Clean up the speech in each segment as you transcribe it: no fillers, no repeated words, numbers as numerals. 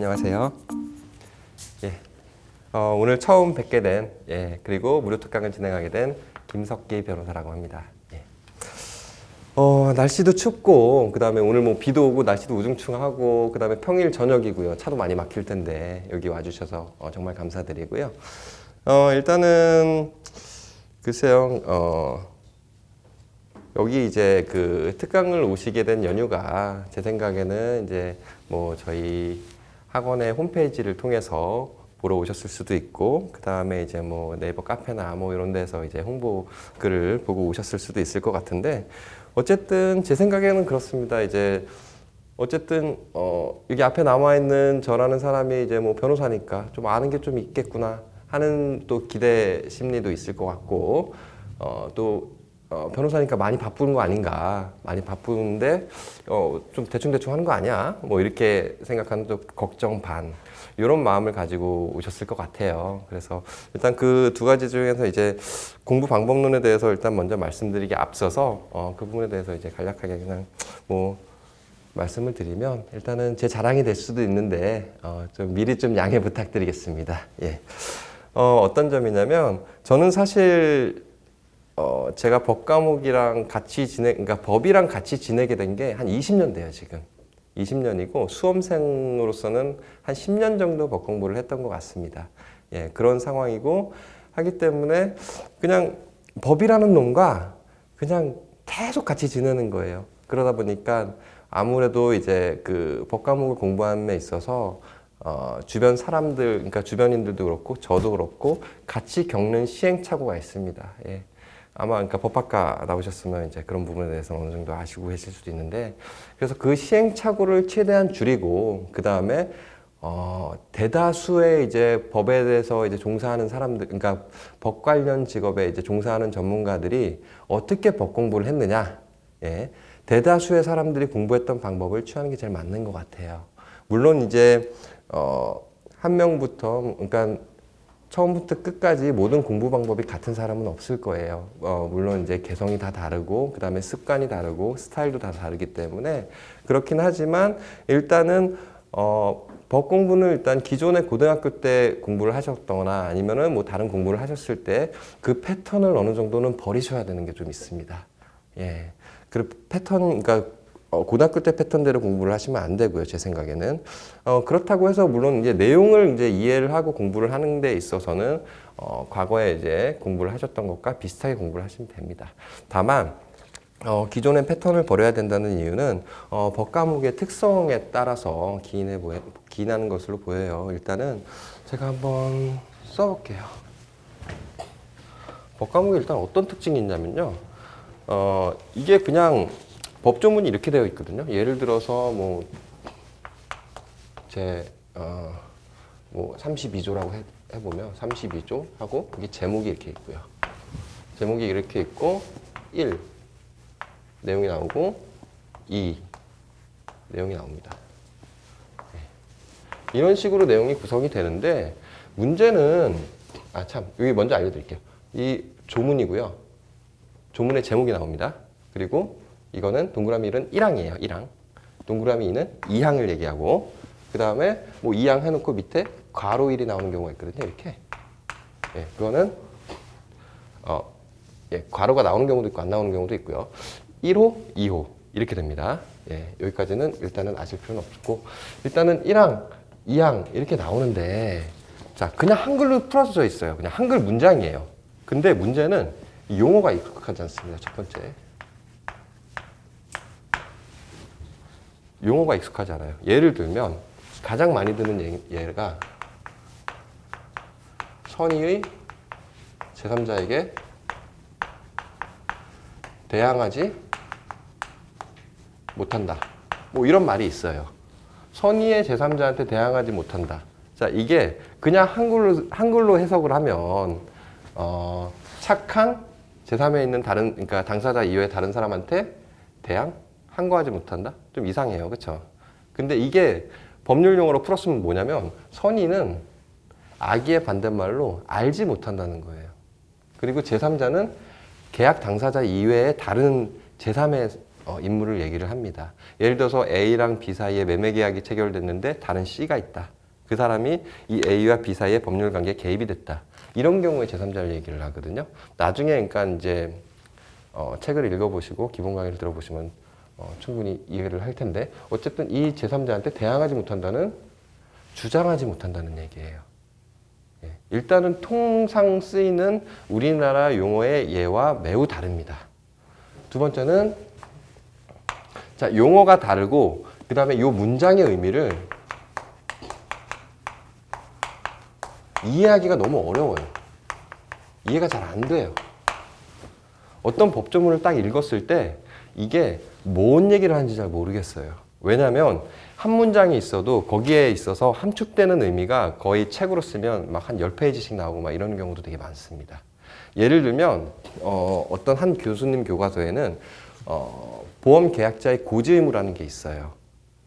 안녕하세요. 오늘 처음 뵙게 된 그리고 무료 특강을 진행하게 된 김석기 변호사라고 합니다. 날씨도 춥고 그다음에 오늘 뭐 비도 오고 날씨도 우중충하고 그다음에 평일 저녁이고요. 차도 많이 막힐 텐데 여기 와주셔서 정말 감사드리고요. 일단은 글쎄요. 여기 이제 그 특강을 오시게 된 연유가 제 생각에는 이제 뭐 저희 학원의 홈페이지를 통해서 보러 오셨을 수도 있고 그 다음에 이제 뭐 네이버 카페나 뭐 이런 데서 이제 홍보 글을 보고 오셨을 수도 있을 것 같은데 어쨌든 제 생각에는 그렇습니다. 이제 어쨌든 여기 앞에 남아 있는 저라는 사람이 이제 뭐 변호사니까 좀 아는 게 좀 있겠구나 하는 또 기대 심리도 있을 것 같고 또 변호사니까 많이 바쁜 거 아닌가, 많이 바쁜데 좀 대충 하는 거 아니야? 뭐 이렇게 생각하는 또 걱정 반 이런 마음을 가지고 오셨을 것 같아요. 그래서 일단 그 두 가지 중에서 이제 공부 방법론에 대해서 일단 먼저 말씀드리기 앞서서 그 부분에 대해서 이제 간략하게 그냥 뭐 말씀을 드리면 일단은 제 자랑이 될 수도 있는데 좀 미리 좀 양해 부탁드리겠습니다. 어떤 점이냐면 저는 사실 제가 법 과목이랑 같이 그러니까 법이랑 같이 지내게 된 게 한 20년 돼요, 지금. 20년이고 수험생으로서는 한 10년 정도 법 공부를 했던 것 같습니다. 그런 상황이고 하기 때문에 그냥 법이라는 놈과 그냥 계속 같이 지내는 거예요. 그러다 보니까 아무래도 이제 그 법 과목을 공부함에 있어서 주변 사람들, 그러니까 주변인들도 그렇고 저도 그렇고 같이 겪는 시행착오가 있습니다. 아마 그러니까 법학과 나오셨으면 이제 그런 부분에 대해서 어느 정도 아시고 계실 수도 있는데 그래서 그 시행착오를 최대한 줄이고 그 다음에 대다수의 이제 법에 대해서 이제 종사하는 사람들, 그러니까 법 관련 직업에 이제 종사하는 전문가들이 어떻게 법 공부를 했느냐, 대다수의 사람들이 공부했던 방법을 취하는 게 제일 맞는 것 같아요. 물론 이제 한 명부터, 그러니까 처음부터 끝까지 모든 공부 방법이 같은 사람은 없을 거예요. 물론 이제 개성이 다 다르고, 그 다음에 습관이 다르고, 스타일도 다 다르기 때문에 그렇긴 하지만 일단은 법 공부는 일단 기존에 고등학교 때 공부를 하셨거나 아니면은 뭐 다른 공부를 하셨을 때 그 패턴을 어느 정도는 버리셔야 되는 게 좀 있습니다. 그 패턴, 그러니까 고등학교 때 패턴대로 공부를 하시면 안 되고요, 제 생각에는. 그렇다고 해서 물론 이제 내용을 이제 이해를 하고 공부를 하는 데 있어서는 과거에 이제 공부를 하셨던 것과 비슷하게 공부를 하시면 됩니다. 다만 기존의 패턴을 버려야 된다는 이유는 법 과목의 특성에 따라서 기인하는 것으로 보여요. 일단은 제가 한번 써볼게요. 법 과목이 일단 어떤 특징이 있냐면요. 이게 그냥 법조문이 이렇게 되어 있거든요. 예를 들어서 뭐 32조라고 해보면 32조 하고 여기 제목이 이렇게 있고요. 제목이 이렇게 있고 1 내용이 나오고 2 내용이 나옵니다. 이런 식으로 내용이 구성이 되는데 문제는 여기 먼저 알려드릴게요. 이 조문이고요. 조문의 제목이 나옵니다. 그리고 이거는 동그라미 1은 1항이에요. 1항. 동그라미 2는 2항을 얘기하고 그 다음에 뭐 2항 해놓고 밑에 괄호 1이 나오는 경우가 있거든요. 이렇게. 그거는 괄호가 나오는 경우도 있고 안 나오는 경우도 있고요. 1호, 2호 이렇게 됩니다. 여기까지는 일단은 아실 필요는 없고 일단은 1항, 2항 이렇게 나오는데 자 그냥 한글로 풀어져 있어요. 그냥 한글 문장이에요. 근데 문제는 용어가 익숙하지 않습니다. 첫 번째. 용어가 익숙하지 않아요. 예를 들면 가장 많이 드는 예가 선의의 제3자에게 대항하지 못한다. 뭐 이런 말이 있어요. 선의의 제3자한테 대항하지 못한다. 자, 이게 그냥 한글로 해석을 하면 착한 제3에 있는 그러니까 당사자 이외의 다른 사람한테 항거하지 못한다? 좀 이상해요. 그쵸? 근데 이게 법률 용어로 풀었으면 뭐냐면 선의는 악의의 반대말로 알지 못한다는 거예요. 그리고 제3자는 계약 당사자 이외의 다른 제3의 인물을 얘기를 합니다. 예를 들어서 A랑 B 사이에 매매 계약이 체결됐는데 다른 C가 있다. 그 사람이 이 A와 B 사이의 법률 관계에 개입이 됐다. 이런 경우에 제3자를 얘기를 하거든요. 나중에 그러니까 이제 책을 읽어보시고 기본 강의를 들어보시면 충분히 이해를 할 텐데 어쨌든 이 제3자한테 대항하지 못한다는 주장하지 못한다는 얘기예요. 예. 일단은 통상 쓰이는 우리나라 용어의 예와 매우 다릅니다. 두 번째는 자, 용어가 다르고 그 다음에 이 문장의 의미를 이해하기가 너무 어려워요. 이해가 잘 안 돼요. 어떤 법조문을 딱 읽었을 때 이게 뭔 얘기를 하는지 잘 모르겠어요. 왜냐하면 한 문장이 있어도 거기에 있어서 함축되는 의미가 거의 책으로 쓰면 막 한 10페이지씩 나오고 막 이런 경우도 되게 많습니다. 예를 들면 어떤 한 교수님 교과서에는 보험계약자의 고지의무라는 게 있어요.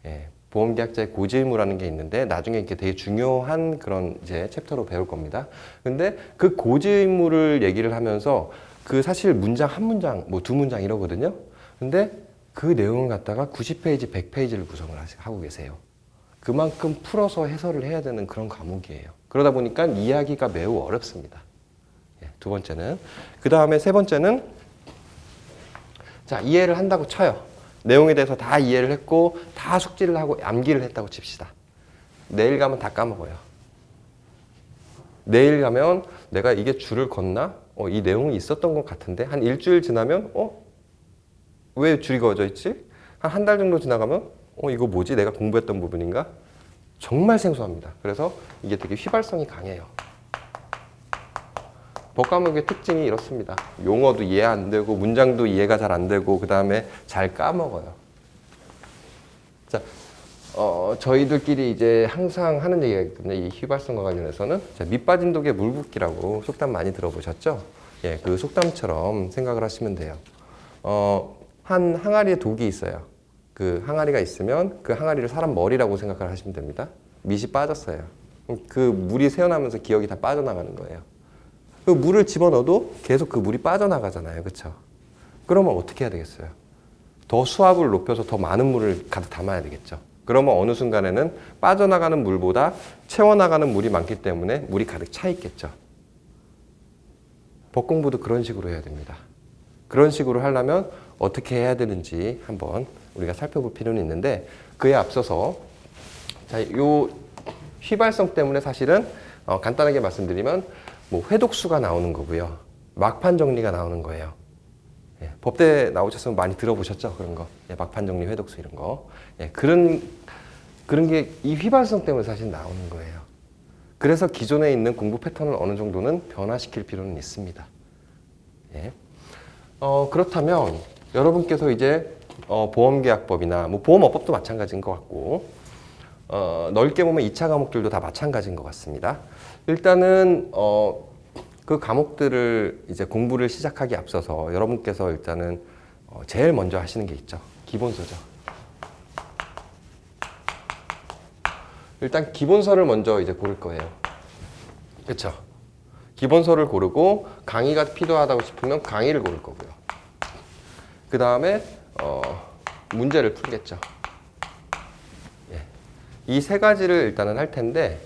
예, 보험계약자의 고지의무라는 게 있는데 나중에 이게 되게 중요한 그런 이제 챕터로 배울 겁니다. 근데 그 고지의무를 얘기를 하면서 그 사실 문장 한 문장, 뭐 두 문장 이러거든요. 근데 그 내용을 갖다가 90페이지, 100페이지를 구성을 하고 계세요. 그만큼 풀어서 해설을 해야 되는 그런 과목이에요. 그러다 보니까 이해하기가 매우 어렵습니다. 예, 두 번째는. 그 다음에 세 번째는 자, 이해를 한다고 쳐요. 내용에 대해서 다 이해를 했고 다 숙지를 하고 암기를 했다고 칩시다. 내일 가면 다 까먹어요. 내일 가면 내가 이게 줄을 걷나? 이 내용이 있었던 것 같은데 한 일주일 지나면 왜 줄이 그어져 있지? 한 달 정도 지나가면 이거 뭐지? 내가 공부했던 부분인가? 정말 생소합니다. 그래서 이게 되게 휘발성이 강해요. 법과목의 특징이 이렇습니다. 용어도 이해 안 되고 문장도 이해가 잘 안 되고 그 다음에 잘 까먹어요. 자, 저희들끼리 이제 항상 하는 얘기가 있거든요. 이 휘발성과 관련해서는 자, 밑빠진 독에 물 붓기라고 속담 많이 들어보셨죠? 예, 그 속담처럼 생각을 하시면 돼요. 한 항아리에 독이 있어요. 그 항아리가 있으면 그 항아리를 사람 머리라고 생각을 하시면 됩니다. 밑이 빠졌어요. 그 물이 새어나면서 기억이 다 빠져나가는 거예요. 그 물을 집어넣어도 계속 그 물이 빠져나가잖아요. 그렇죠? 그러면 어떻게 해야 되겠어요? 더 수압을 높여서 더 많은 물을 가득 담아야 되겠죠. 그러면 어느 순간에는 빠져나가는 물보다 채워나가는 물이 많기 때문에 물이 가득 차 있겠죠. 법 공부도 그런 식으로 해야 됩니다. 그런 식으로 하려면 어떻게 해야 되는지 한번 우리가 살펴볼 필요는 있는데 그에 앞서서 자, 요 휘발성 때문에 사실은 간단하게 말씀드리면 뭐 회독수가 나오는 거고요. 막판 정리가 나오는 거예요. 예, 법대 나오셨으면 많이 들어보셨죠? 그런 거. 예, 막판 정리, 회독수 이런 거. 예, 그런 게 이 휘발성 때문에 사실 나오는 거예요. 그래서 기존에 있는 공부 패턴을 어느 정도는 변화시킬 필요는 있습니다. 예. 그렇다면 여러분께서 이제 보험계약법이나 뭐 보험업법도 마찬가지인 것 같고 넓게 보면 2차 과목들도 다 마찬가지인 것 같습니다. 일단은 그 과목들을 이제 공부를 시작하기 앞서서 여러분께서 일단은 제일 먼저 하시는 게 있죠. 기본서죠. 일단 기본서를 먼저 이제 고를 거예요. 그렇죠? 기본서를 고르고 강의가 필요하다고 싶으면 강의를 고를 거고요. 그 다음에 문제를 풀겠죠. 예. 이 세 가지를 일단은 할 텐데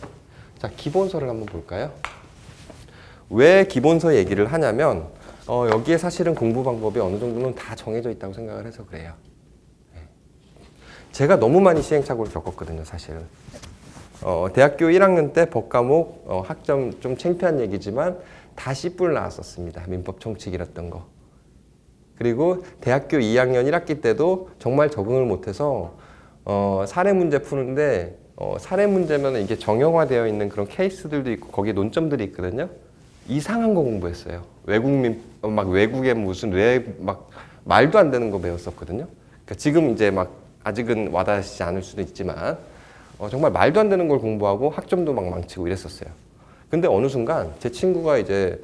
자, 기본서를 한번 볼까요? 왜 기본서 얘기를 하냐면 여기에 사실은 공부 방법이 어느 정도는 다 정해져 있다고 생각을 해서 그래요. 예. 제가 너무 많이 시행착오를 겪었거든요, 사실은. 대학교 1학년 때 법과목 학점 좀 창피한 얘기지만 다 C뿔 나왔었습니다. 민법 총칙이랬던 거. 그리고 대학교 2학년 1학기 때도 정말 적응을 못해서 사례 문제 푸는데 사례 문제면 이게 정형화되어 있는 그런 케이스들도 있고 거기에 논점들이 있거든요. 이상한 거 공부했어요. 외국의 무슨 막 말도 안 되는 거 배웠었거든요. 그러니까 지금 이제 막 아직은 와닿지 않을 수도 있지만 정말 말도 안 되는 걸 공부하고 학점도 막 망치고 이랬었어요. 근데 어느 순간 제 친구가 이제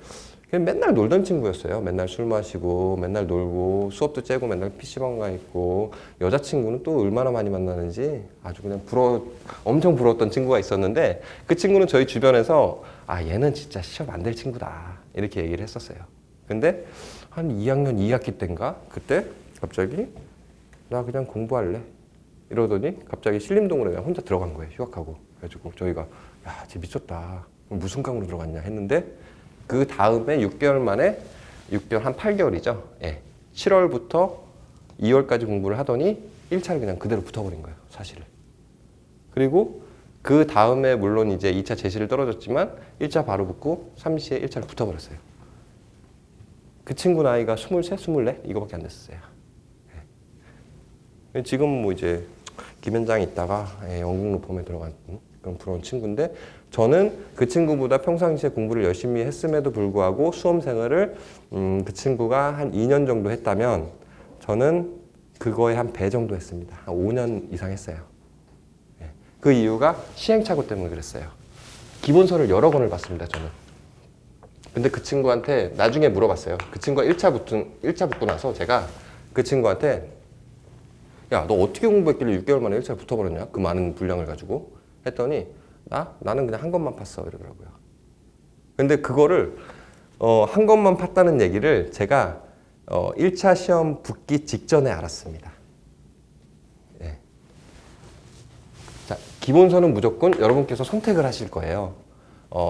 그냥 맨날 놀던 친구였어요. 맨날 술 마시고 맨날 놀고 수업도 째고 맨날 PC방 가 있고 여자친구는 또 얼마나 많이 만나는지 아주 그냥 엄청 부러웠던 친구가 있었는데 그 친구는 저희 주변에서 얘는 진짜 시험 안 될 친구다 이렇게 얘기를 했었어요. 근데 한 2학년 2학기 때인가 그때 갑자기 나 그냥 공부할래. 이러더니 갑자기 신림동으로 그냥 혼자 들어간 거예요. 휴학하고. 그래가지고 저희가 야, 쟤 미쳤다. 무슨 과으로 들어갔냐 했는데 그 다음에 6개월 만에 6개월 한 8개월이죠. 예. 7월부터 2월까지 공부를 하더니 1차를 그냥 그대로 붙어버린 거예요. 사실을. 그리고 그 다음에 물론 이제 2차 제시를 떨어졌지만 1차 바로 붙고 3시에 1차를 붙어버렸어요. 그 친구 나이가 23, 24 이거밖에 안 됐어요. 예. 지금 뭐 이제 김현장에 있다가 영국로펌에 들어간 그런 부러운 친구인데 저는 그 친구보다 평상시에 공부를 열심히 했음에도 불구하고 수험 생활을 그 친구가 한 2년 정도 했다면 저는 그거에 한 배 정도 했습니다. 한 5년 이상 했어요. 예. 그 이유가 시행착오 때문에 그랬어요. 기본서를 여러 권을 봤습니다, 저는. 근데 그 친구한테 나중에 물어봤어요. 그 친구가 1차 붙고 나서 제가 그 친구한테 야, 너 어떻게 공부했길래 6개월 만에 1차에 붙어버렸냐? 그 많은 분량을 가지고. 했더니 나는 그냥 한 것만 팠어 이러더라고요. 근데 그거를 한 것만 팠다는 얘기를 제가 1차 시험 붙기 직전에 알았습니다. 예. 자, 기본서는 무조건 여러분께서 선택을 하실 거예요.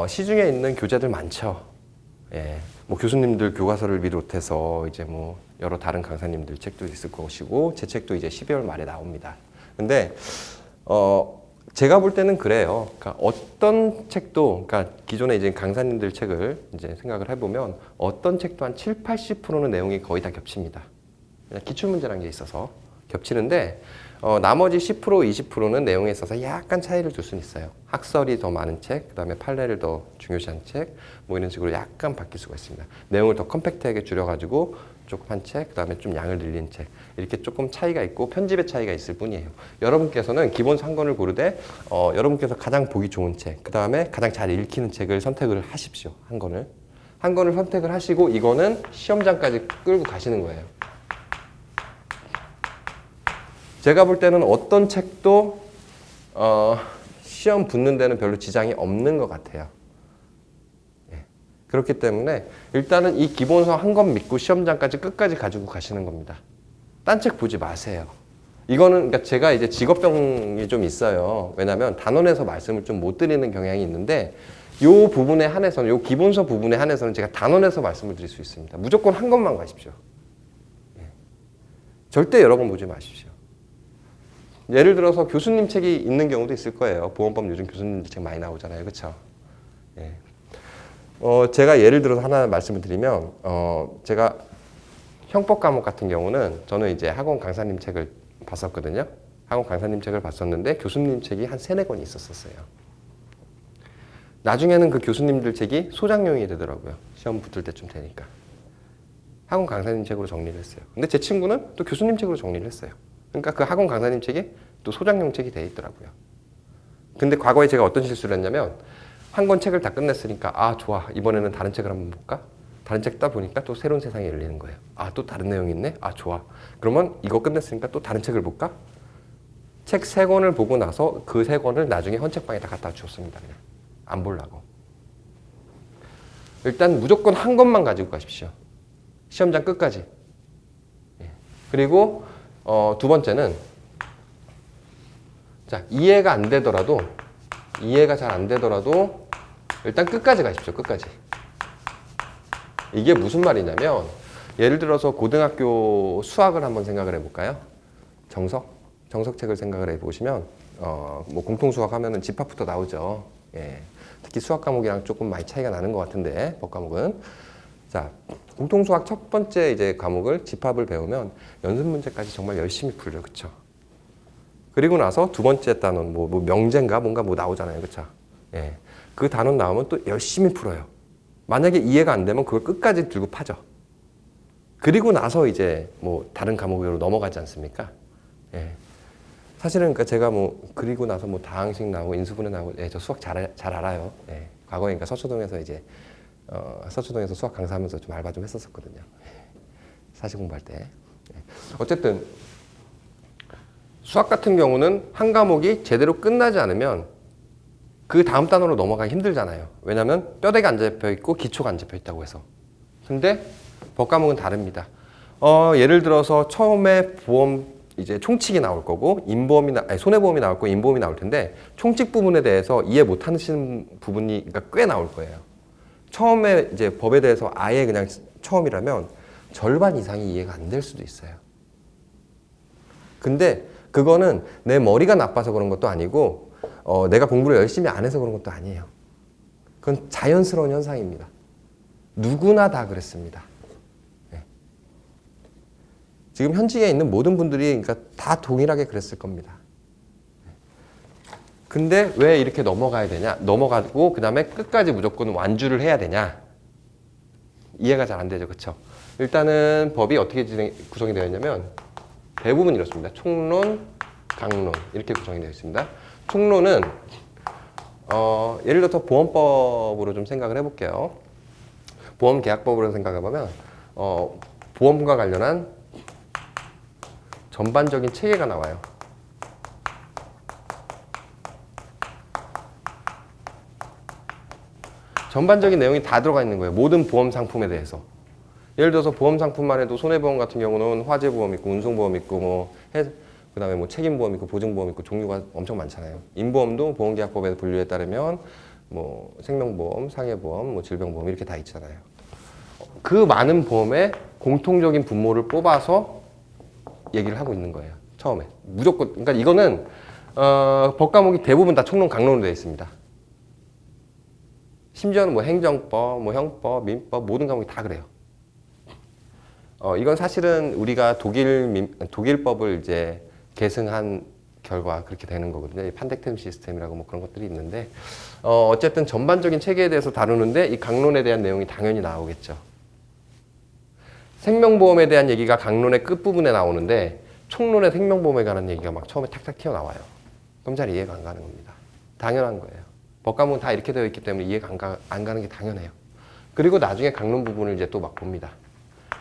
시중에 있는 교재들 많죠. 예. 뭐 교수님들 교과서를 비롯해서 이제 뭐 여러 다른 강사님들 책도 있을 것이고 제 책도 이제 12월 말에 나옵니다. 근데 제가 볼 때는 그래요. 그러니까 어떤 책도 그러니까 기존에 이제 강사님들 책을 이제 생각을 해보면 어떤 책도 한 7, 80%는 내용이 거의 다 겹칩니다. 그냥 기출문제라는 게 있어서 겹치는데 나머지 10%, 20%는 내용에 있어서 약간 차이를 둘 수는 있어요. 학설이 더 많은 책, 그 다음에 판례를 더 중요시한 책, 뭐 이런 식으로 약간 바뀔 수가 있습니다. 내용을 더 컴팩트하게 줄여가지고 조금 한 책, 그 다음에 좀 양을 늘린 책, 이렇게 조금 차이가 있고 편집의 차이가 있을 뿐이에요. 여러분께서는 기본 3권을 고르되 여러분께서 가장 보기 좋은 책, 그 다음에 가장 잘 읽히는 책을 선택을 하십시오. 한 권을 선택을 하시고 이거는 시험장까지 끌고 가시는 거예요. 제가 볼 때는 어떤 책도 시험 붙는 데는 별로 지장이 없는 것 같아요. 예. 그렇기 때문에 일단은 이 기본서 한 권 믿고 시험장까지 끝까지 가지고 가시는 겁니다. 딴 책 보지 마세요. 이거는 그러니까 제가 이제 직업병이 좀 있어요. 왜냐하면 단원에서 말씀을 좀 못 드리는 경향이 있는데 요 부분에 한해서는 요 기본서 부분에 한해서는 제가 단원에서 말씀을 드릴 수 있습니다. 무조건 한 권만 가십시오. 예. 절대 여러 권 보지 마십시오. 예를 들어서 교수님 책이 있는 경우도 있을 거예요. 보건법 요즘 교수님 책 많이 나오잖아요. 그렇죠? 예. 제가 예를 들어서 하나 말씀을 드리면 제가 형법 과목 같은 경우는 저는 이제 학원 강사님 책을 봤었거든요. 학원 강사님 책을 봤었는데 교수님 책이 한 3, 4권이 있었어요. 나중에는 그 교수님들 책이 소장용이 되더라고요. 시험 붙을 때쯤 되니까. 학원 강사님 책으로 정리를 했어요. 근데 제 친구는 또 교수님 책으로 정리를 했어요. 그러니까 그 학원 강사님 책이 또 소장용 책이 돼 있더라고요. 근데 과거에 제가 어떤 실수를 했냐면 한 권 책을 다 끝냈으니까 아 좋아 이번에는 다른 책을 한번 볼까? 다른 책 따 보니까 또 새로운 세상이 열리는 거예요. 아 또 다른 내용이 있네? 아 좋아. 그러면 이거 끝냈으니까 또 다른 책을 볼까? 책 3권을 보고 나서 그 3권을 나중에 헌책방에다 갖다 주었습니다. 그냥 안 보려고. 일단 무조건 한 권만 가지고 가십시오. 시험장 끝까지. 예. 그리고 두 번째는 자 이해가 안 되더라도 이해가 잘 안 되더라도 일단 끝까지 가십시오. 끝까지. 이게 무슨 말이냐면 예를 들어서 고등학교 수학을 한번 생각을 해볼까요? 정석책을 생각을 해보시면 뭐 공통수학 하면은 집합부터 나오죠. 예. 특히 수학 과목이랑 조금 많이 차이가 나는 것 같은데 법 과목은 자 공통수학 첫 번째 이제 과목을 집합을 배우면 연습 문제까지 정말 열심히 풀죠, 그렇죠? 그리고 나서 두 번째 단원 뭐 명제인가 뭔가 뭐 나오잖아요, 그렇죠? 예, 그 단원 나오면 또 열심히 풀어요. 만약에 이해가 안 되면 그걸 끝까지 들고 파죠. 그리고 나서 이제 뭐 다른 과목으로 넘어가지 않습니까? 예. 사실은 그러니까 제가 뭐 그리고 나서 뭐 다항식 나오고 인수분해 나오고 예, 저 수학 잘 알아요. 예. 과거에 그러니까 서초동에서 이제 서초동에서 수학 강사하면서 좀 알바 좀 했었거든요. 사시 공부할 때. 예. 어쨌든 수학 같은 경우는 한 과목이 제대로 끝나지 않으면 그 다음 단원으로 넘어가기 힘들잖아요. 왜냐하면 뼈대가 안 잡혀 있고 기초가 안 잡혀 있다고 해서. 근데 법 과목은 다릅니다. 예를 들어서 처음에 보험 이제 총칙이 나올 거고 손해보험이 나올 거고 임보험이 나올 텐데 총칙 부분에 대해서 이해 못 하시는 부분이 그러니까 꽤 나올 거예요. 처음에 이제 법에 대해서 아예 그냥 처음이라면 절반 이상이 이해가 안 될 수도 있어요. 근데 그거는 내 머리가 나빠서 그런 것도 아니고 내가 공부를 열심히 안 해서 그런 것도 아니에요. 그건 자연스러운 현상입니다. 누구나 다 그랬습니다. 네. 지금 현직에 있는 모든 분들이 그러니까 다 동일하게 그랬을 겁니다. 근데 왜 이렇게 넘어가야 되냐? 넘어가고 그 다음에 끝까지 무조건 완주를 해야 되냐? 이해가 잘 안 되죠, 그렇죠? 일단은 법이 어떻게 구성이 되어 있냐면 대부분 이렇습니다. 총론, 강론 이렇게 구성이 되어 있습니다. 총론은 예를 들어서 보험법으로 좀 생각을 해볼게요. 보험계약법으로 생각해보면 보험과 관련한 전반적인 체계가 나와요. 전반적인 내용이 다 들어가 있는 거예요. 모든 보험 상품에 대해서. 예를 들어서 보험 상품만 해도 손해보험 같은 경우는 화재보험 있고 운송보험 있고 그다음에 뭐 책임보험 있고 보증보험 있고 종류가 엄청 많잖아요. 임보험도 보험계약법의 분류에 따르면 뭐 생명보험, 상해보험, 뭐 질병보험 이렇게 다 있잖아요. 그 많은 보험의 공통적인 분모를 뽑아서 얘기를 하고 있는 거예요. 처음에 무조건 그러니까 이거는 법 과목이 대부분 다 총론 강론으로 되어 있습니다. 심지어는 뭐 행정법, 뭐 형법, 민법 모든 과목이 다 그래요. 이건 사실은 우리가 독일법을 이제 계승한 결과 그렇게 되는 거거든요. 판택템 시스템이라고 뭐 그런 것들이 있는데 어쨌든 전반적인 체계에 대해서 다루는데 이 강론에 대한 내용이 당연히 나오겠죠. 생명보험에 대한 얘기가 강론의 끝부분에 나오는데 총론의 생명보험에 관한 얘기가 막 처음에 탁탁 튀어나와요. 그럼 잘 이해가 안 가는 겁니다. 당연한 거예요. 법과목은 다 이렇게 되어 있기 때문에 이해가 안 가는 게 당연해요. 그리고 나중에 강론 부분을 이제 또 막 봅니다.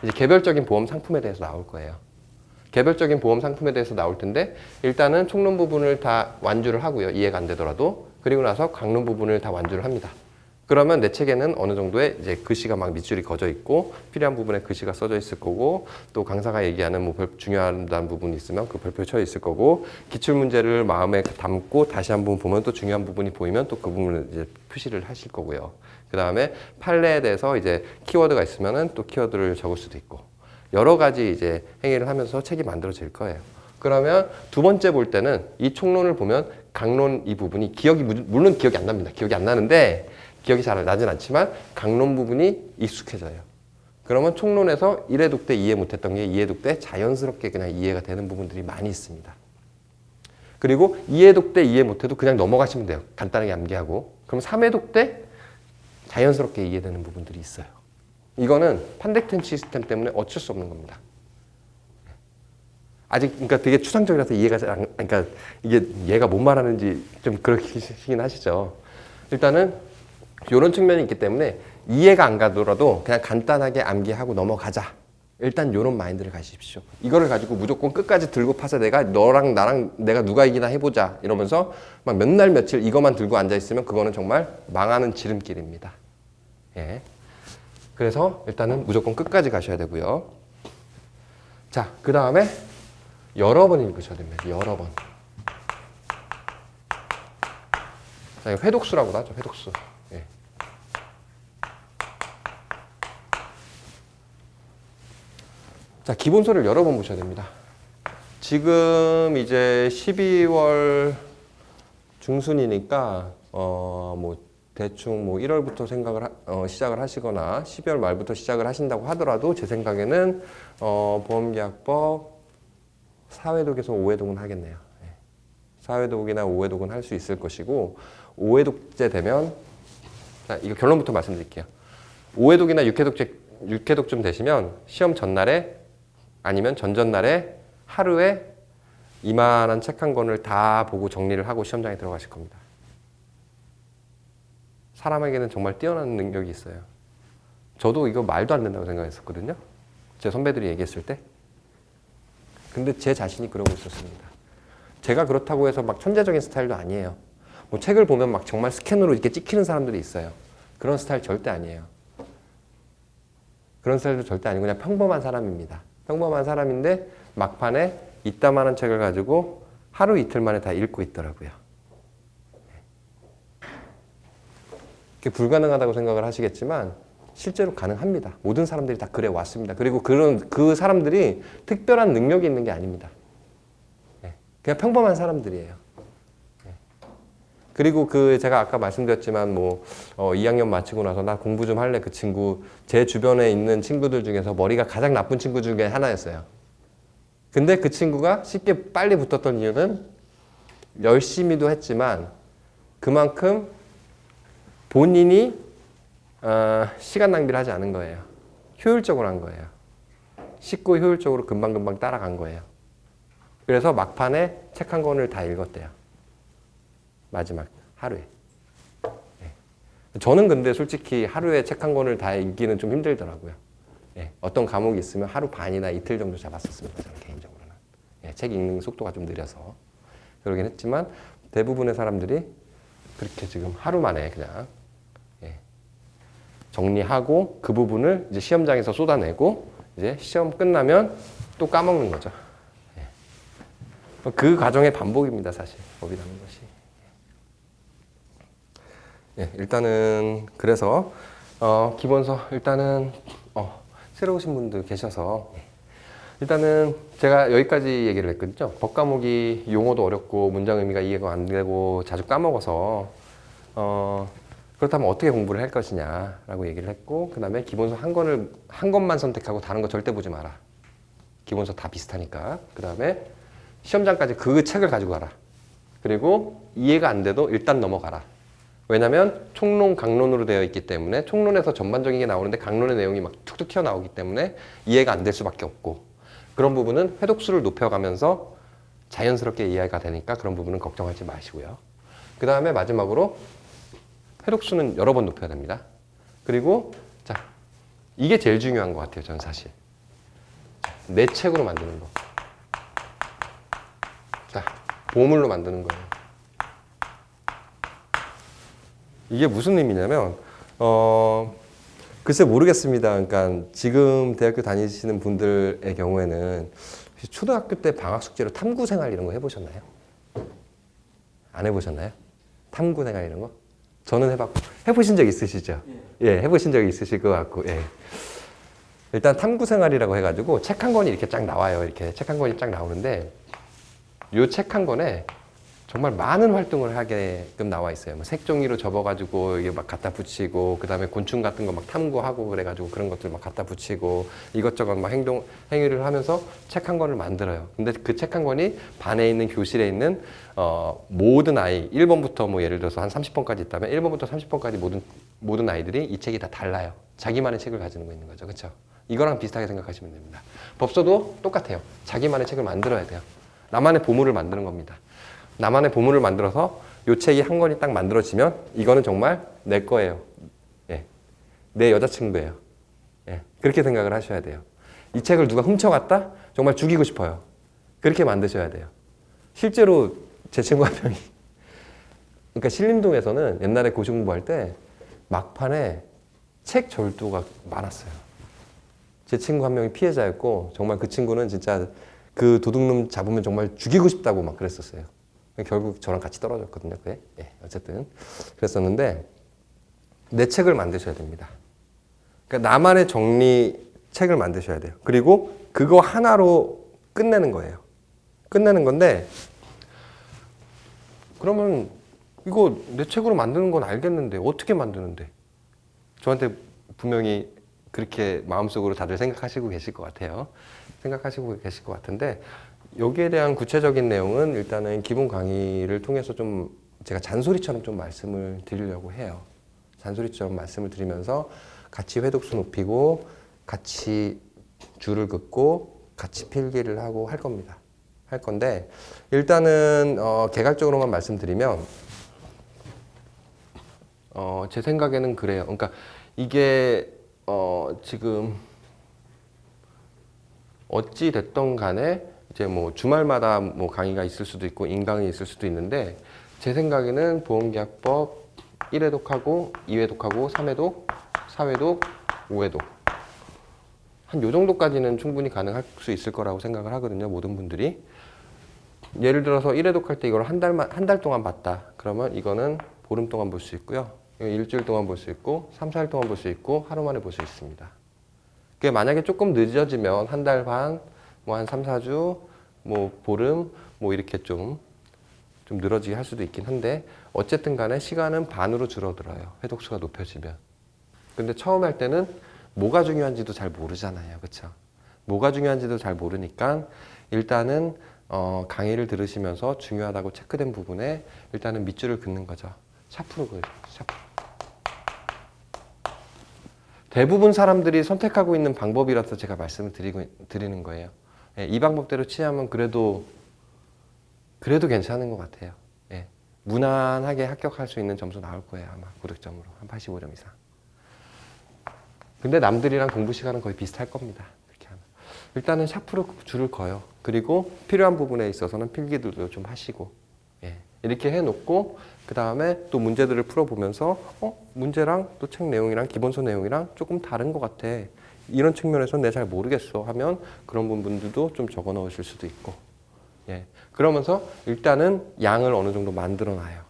이제 개별적인 보험 상품에 대해서 나올 거예요. 개별적인 보험 상품에 대해서 나올 텐데 일단은 총론 부분을 다 완주를 하고요. 이해가 안 되더라도. 그리고 나서 강론 부분을 다 완주를 합니다. 그러면 내 책에는 어느 정도의 이제 글씨가 막 밑줄이 그어져 있고 필요한 부분에 글씨가 써져 있을 거고 또 강사가 얘기하는 뭐 중요하다는 부분이 있으면 그 별표 쳐 있을 거고 기출 문제를 마음에 담고 다시 한번 보면 또 중요한 부분이 보이면 또 그 부분을 이제 표시를 하실 거고요. 그 다음에 판례에 대해서 이제 키워드가 있으면은 또 키워드를 적을 수도 있고 여러 가지 이제 행위를 하면서 책이 만들어질 거예요. 그러면 두 번째 볼 때는 이 총론을 보면 강론 이 부분이 물론 기억이 안 납니다. 기억이 안 나는데 기억이 잘 나진 않지만 강론 부분이 익숙해져요. 그러면 총론에서 1회독 때 이해 못했던 게 2회독 때 자연스럽게 그냥 이해가 되는 부분들이 많이 있습니다. 그리고 2회독 때 이해 못해도 그냥 넘어가시면 돼요. 간단하게 암기하고. 그럼 3회독 때 자연스럽게 이해되는 부분들이 있어요. 이거는 판택템 시스템 때문에 어쩔 수 없는 겁니다. 아직 그러니까 되게 추상적이라서 이해가 잘 안, 그러니까 이게 얘가 뭔 말하는지 좀 그러시긴 하시죠. 일단은 이런 측면이 있기 때문에 이해가 안 가더라도 그냥 간단하게 암기하고 넘어가자. 일단 이런 마인드를 가지십시오. 이거를 가지고 무조건 끝까지 들고 파서 내가 너랑 나랑 내가 누가 이기나 해보자 이러면서 막 몇 날 며칠 이것만 들고 앉아 있으면 그거는 정말 망하는 지름길입니다. 예. 그래서 일단은 무조건 끝까지 가셔야 되고요. 자, 그 다음에 여러 번 읽으셔야 됩니다. 여러 번. 자, 이거 회독수라고도 하죠. 회독수. 예. 자, 기본서를 여러 번 보셔야 됩니다. 지금 이제 12월 중순이니까 뭐 대충 뭐 1월부터 시작을 하시거나 12월 말부터 시작을 하신다고 하더라도 제 생각에는 보험계약법 4회독에서 5회독은 하겠네요. 4회독이나 5회독은 할 수 있을 것이고 5회독제 되면 자, 이거 결론부터 말씀드릴게요. 5회독이나 6회독쯤 되시면 시험 전날에 아니면 전전날에 하루에 이만한 책 한 권을 다 보고 정리를 하고 시험장에 들어가실 겁니다. 사람에게는 정말 뛰어난 능력이 있어요. 저도 이거 말도 안 된다고 생각했었거든요. 제 선배들이 얘기했을 때. 근데 제 자신이 그러고 있었습니다. 제가 그렇다고 해서 막 천재적인 스타일도 아니에요. 뭐 책을 보면 막 정말 스캔으로 이렇게 찍히는 사람들이 있어요. 그런 스타일 절대 아니에요. 그런 스타일도 절대 아니고 그냥 평범한 사람입니다. 평범한 사람인데 막판에 이따만한 책을 가지고 하루 이틀 만에 다 읽고 있더라고요. 그게 불가능하다고 생각을 하시겠지만 실제로 가능합니다. 모든 사람들이 다 그래 왔습니다. 그리고 그 사람들이 특별한 능력이 있는 게 아닙니다. 그냥 평범한 사람들이에요. 그리고 제가 아까 말씀드렸지만 2학년 마치고 나서 나 공부 좀 할래 그 친구 제 주변에 있는 친구들 중에서 머리가 가장 나쁜 친구 중에 하나였어요. 근데 그 친구가 쉽게 빨리 붙었던 이유는 열심히도 했지만 그만큼 본인이 시간 낭비를 하지 않은 거예요. 효율적으로 한 거예요. 쉽고 효율적으로 금방금방 따라간 거예요. 그래서 막판에 책 한 권을 다 읽었대요. 마지막 하루에. 저는 근데 솔직히 하루에 책 한 권을 다 읽기는 좀 힘들더라고요. 어떤 과목이 있으면 하루 반이나 이틀 정도 잡았었습니다. 저는 개인적으로는. 책 읽는 속도가 좀 느려서. 그러긴 했지만 대부분의 사람들이 그렇게 지금 하루 만에 그냥 정리하고 그 부분을 이제 시험장에서 쏟아내고 이제 시험 끝나면 또 까먹는 거죠. 그 과정의 반복입니다, 사실. 법이라는 것이. 일단은 그래서 기본서 일단은 새로 오신 분들 계셔서 일단은 제가 여기까지 얘기를 했거든요. 법 과목이 용어도 어렵고 문장 의미가 이해가 안 되고 자주 까먹어서 그렇다면 어떻게 공부를 할 것이냐라고 얘기를 했고 그 다음에 기본서 한 권만 선택하고 다른 거 절대 보지 마라. 기본서 다 비슷하니까. 그 다음에 시험장까지 그 책을 가지고 가라. 그리고 이해가 안 돼도 일단 넘어가라. 왜냐면 총론, 강론으로 되어 있기 때문에 총론에서 전반적인 게 나오는데 강론의 내용이 막 툭툭 튀어나오기 때문에 이해가 안 될 수밖에 없고 그런 부분은 회독수를 높여가면서 자연스럽게 이해가 되니까 그런 부분은 걱정하지 마시고요. 그 다음에 마지막으로 회독수는 여러 번 높여야 됩니다. 그리고 자 이게 제일 중요한 것 같아요. 저는 사실 내 책으로 만드는 거. 자 보물로 만드는 거예요. 이게 무슨 의미냐면 글쎄 모르겠습니다. 그러니까 지금 대학교 다니시는 분들의 경우에는 초등학교 때 방학 숙제로 탐구 생활 이런 거 해보셨나요? 안 해보셨나요? 탐구 생활 이런 거? 저는 해봤고 해보신 적 있으시죠? 예, 해보신 적 있으실 것 같고 예. 일단 탐구 생활이라고 해가지고 책 한 권이 이렇게 쫙 나와요. 이렇게 책 한 권이 쫙 나오는데 이 책 한 권에 정말 많은 활동을 하게끔 나와 있어요. 뭐 색종이로 접어가지고 이게 막 갖다 붙이고, 그 다음에 곤충 같은 거 막 탐구하고 그래가지고 그런 것들 막 갖다 붙이고 이것저것 막 행위를 하면서 책 한 권을 만들어요. 근데 그 책 한 권이 반에 있는 교실에 있는 모든 아이, 1번부터 뭐 예를 들어서 한 30번까지 있다면 1번부터 30번까지 모든 아이들이 이 책이 다 달라요. 자기만의 책을 가지고 있는 거죠. 그렇죠? 이거랑 비슷하게 생각하시면 됩니다. 법서도 똑같아요. 자기만의 책을 만들어야 돼요. 나만의 보물을 만드는 겁니다. 나만의 보물을 만들어서 이 책이 한 권이 딱 만들어지면 이거는 정말 내 거예요. 예. 내 여자친구예요. 예. 그렇게 생각을 하셔야 돼요. 이 책을 누가 훔쳐갔다? 정말 죽이고 싶어요. 그렇게 만드셔야 돼요. 실제로 제 친구 한 명이 그러니까 신림동에서는 옛날에 고시 공부할 때 막판에 책 절도가 많았어요. 제 친구 한 명이 피해자였고 정말 그 친구는 진짜 그 도둑놈 잡으면 정말 죽이고 싶다고 막 그랬었어요. 결국 저랑 같이 떨어졌거든요. 그게. 예, 어쨌든 그랬었는데 내 책을 만드셔야 됩니다. 그러니까 나만의 정리책을 만드셔야 돼요. 그리고 그거 하나로 끝내는 거예요. 끝내는 건데 그러면 이거 내 책으로 만드는 건 알겠는데 어떻게 만드는데? 저한테 분명히 그렇게 마음속으로 다들 생각하시고 계실 것 같아요. 생각하시고 계실 것 같은데 여기에 대한 구체적인 내용은 일단은 기본 강의를 통해서 좀 제가 잔소리처럼 좀 말씀을 드리려고 해요. 잔소리처럼 말씀을 드리면서 같이 회독수 높이고 같이 줄을 긋고 같이 필기를 하고 할 겁니다. 할 건데 일단은 개괄적으로만 말씀드리면 제 생각에는 그래요. 그러니까 이게 지금 어찌 됐던 간에 이제 뭐 주말마다 뭐 강의가 있을 수도 있고 인강이 있을 수도 있는데 제 생각에는 보험계약법 1회독하고 2회독하고 3회독, 4회독, 5회독 한 요 정도까지는 충분히 가능할 수 있을 거라고 생각을 하거든요. 모든 분들이. 예를 들어서 1회독 할 때 이걸 한 달 동안 봤다. 그러면 이거는 보름 동안 볼 수 있고요. 이거 일주일 동안 볼 수 있고 3, 4일 동안 볼 수 있고 하루 만에 볼 수 있습니다. 그게 만약에 조금 늦어지면 한 달 반, 뭐 한 3, 4주, 뭐 보름, 뭐 이렇게 좀 늘어지게 할 수도 있긴 한데 어쨌든 간에 시간은 반으로 줄어들어요. 회독수가 높여지면. 근데 처음 할 때는 뭐가 중요한지도 잘 모르잖아요. 그쵸? 뭐가 중요한지도 잘 모르니까 일단은 강의를 들으시면서 중요하다고 체크된 부분에 일단은 밑줄을 긋는 거죠. 샤프로 그어요. 샤프로. 대부분 사람들이 선택하고 있는 방법이라서 제가 말씀을 드리는 거예요. 예, 이 방법대로 취하면 그래도 괜찮은 것 같아요. 예, 무난하게 합격할 수 있는 점수 나올 거예요. 아마 고득점으로 한 85점 이상. 근데 남들이랑 공부 시간은 거의 비슷할 겁니다. 이렇게 하면. 일단은 샤프로 줄을 그어요. 그리고 필요한 부분에 있어서는 필기들도 좀 하시고, 예, 이렇게 해놓고 그 다음에 또 문제들을 풀어보면서 문제랑 또 책 내용이랑 기본서 내용이랑 조금 다른 것 같아. 이런 측면에서 내가 잘 모르겠어 하면 그런 부분들도 좀 적어 넣으실 수도 있고, 예, 그러면서 일단은 양을 어느 정도 만들어 놔요.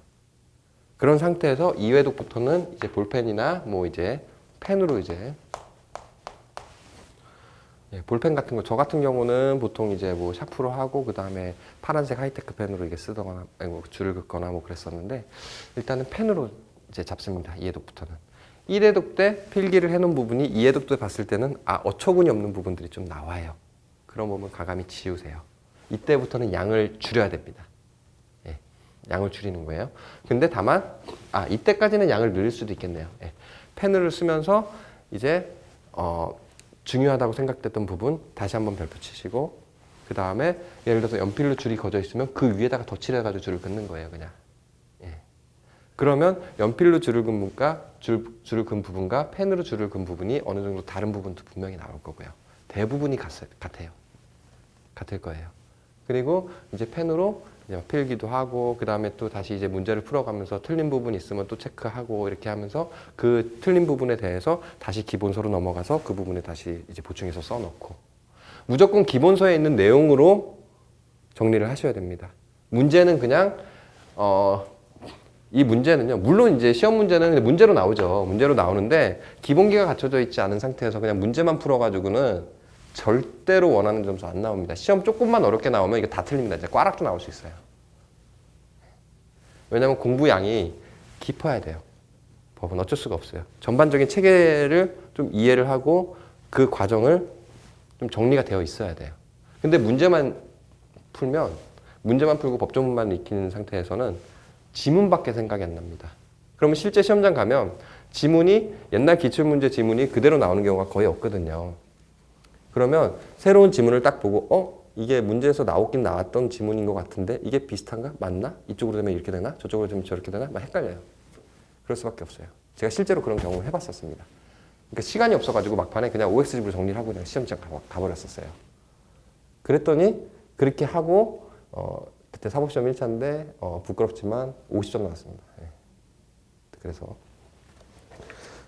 그런 상태에서 2회독부터는 이제 볼펜이나 뭐 이제 펜으로 이제, 예, 볼펜 같은 거, 저 같은 경우는 보통 이제 뭐 샤프로 하고 그 다음에 파란색 하이테크 펜으로 이게 쓰거나 뭐 줄을 긋거나 뭐 그랬었는데 일단은 펜으로 이제 잡습니다. 2회독부터는. 1회독 때 필기를 해놓은 부분이 2회독 때 봤을 때는 어처구니 없는 부분들이 좀 나와요. 그런 부분 가감히 지우세요. 이때부터는 양을 줄여야 됩니다. 예, 양을 줄이는 거예요. 근데 다만 이때까지는 양을 늘릴 수도 있겠네요. 예, 펜을 쓰면서 이제 중요하다고 생각됐던 부분 다시 한번 별표 치시고 그 다음에 예를 들어서 연필로 줄이 그어져 있으면 그 위에다가 덧칠해가지고 줄을 긋는 거예요. 그냥. 예. 그러면 연필로 줄을 긋은 부분과 줄을 긋은 부분과 펜으로 줄을 긋은 부분이 어느 정도 다른 부분도 분명히 나올 거고요. 대부분이 같아요. 같을 거예요. 그리고 이제 펜으로 이제 필기도 하고 그 다음에 또 다시 이제 문제를 풀어가면서 틀린 부분이 있으면 또 체크하고 이렇게 하면서 그 틀린 부분에 대해서 다시 기본서로 넘어가서 그 부분에 다시 이제 보충해서 써놓고 무조건 기본서에 있는 내용으로 정리를 하셔야 됩니다. 문제는 그냥 이 문제는요, 물론 이제 시험 문제는 문제로 나오죠. 문제로 나오는데 기본기가 갖춰져 있지 않은 상태에서 그냥 문제만 풀어가지고는 절대로 원하는 점수 안 나옵니다. 시험 조금만 어렵게 나오면 이거 다 틀립니다. 이제 꽈락도 나올 수 있어요. 왜냐하면 공부 양이 깊어야 돼요. 법은 어쩔 수가 없어요. 전반적인 체계를 좀 이해를 하고 그 과정을 좀 정리가 되어 있어야 돼요. 근데 문제만 풀고 법조문만 익히는 상태에서는 지문밖에 생각이 안 납니다. 그러면 실제 시험장 가면 지문이 옛날 기출문제 지문이 그대로 나오는 경우가 거의 없거든요. 그러면 새로운 지문을 딱 보고 이게 문제에서 나오긴 나왔던 지문인 것 같은데 이게 비슷한가? 맞나? 이쪽으로 되면 이렇게 되나? 저쪽으로 되면 저렇게 되나? 막 헷갈려요. 그럴 수밖에 없어요. 제가 실제로 그런 경험을 해봤었습니다. 그러니까 시간이 없어가지고 막판에 그냥 OX집으로 정리를 하고 그냥 시험장 가버렸었어요. 그랬더니 그렇게 하고 그때 사법시험 1차인데 부끄럽지만 50점 나왔습니다. 네. 그래서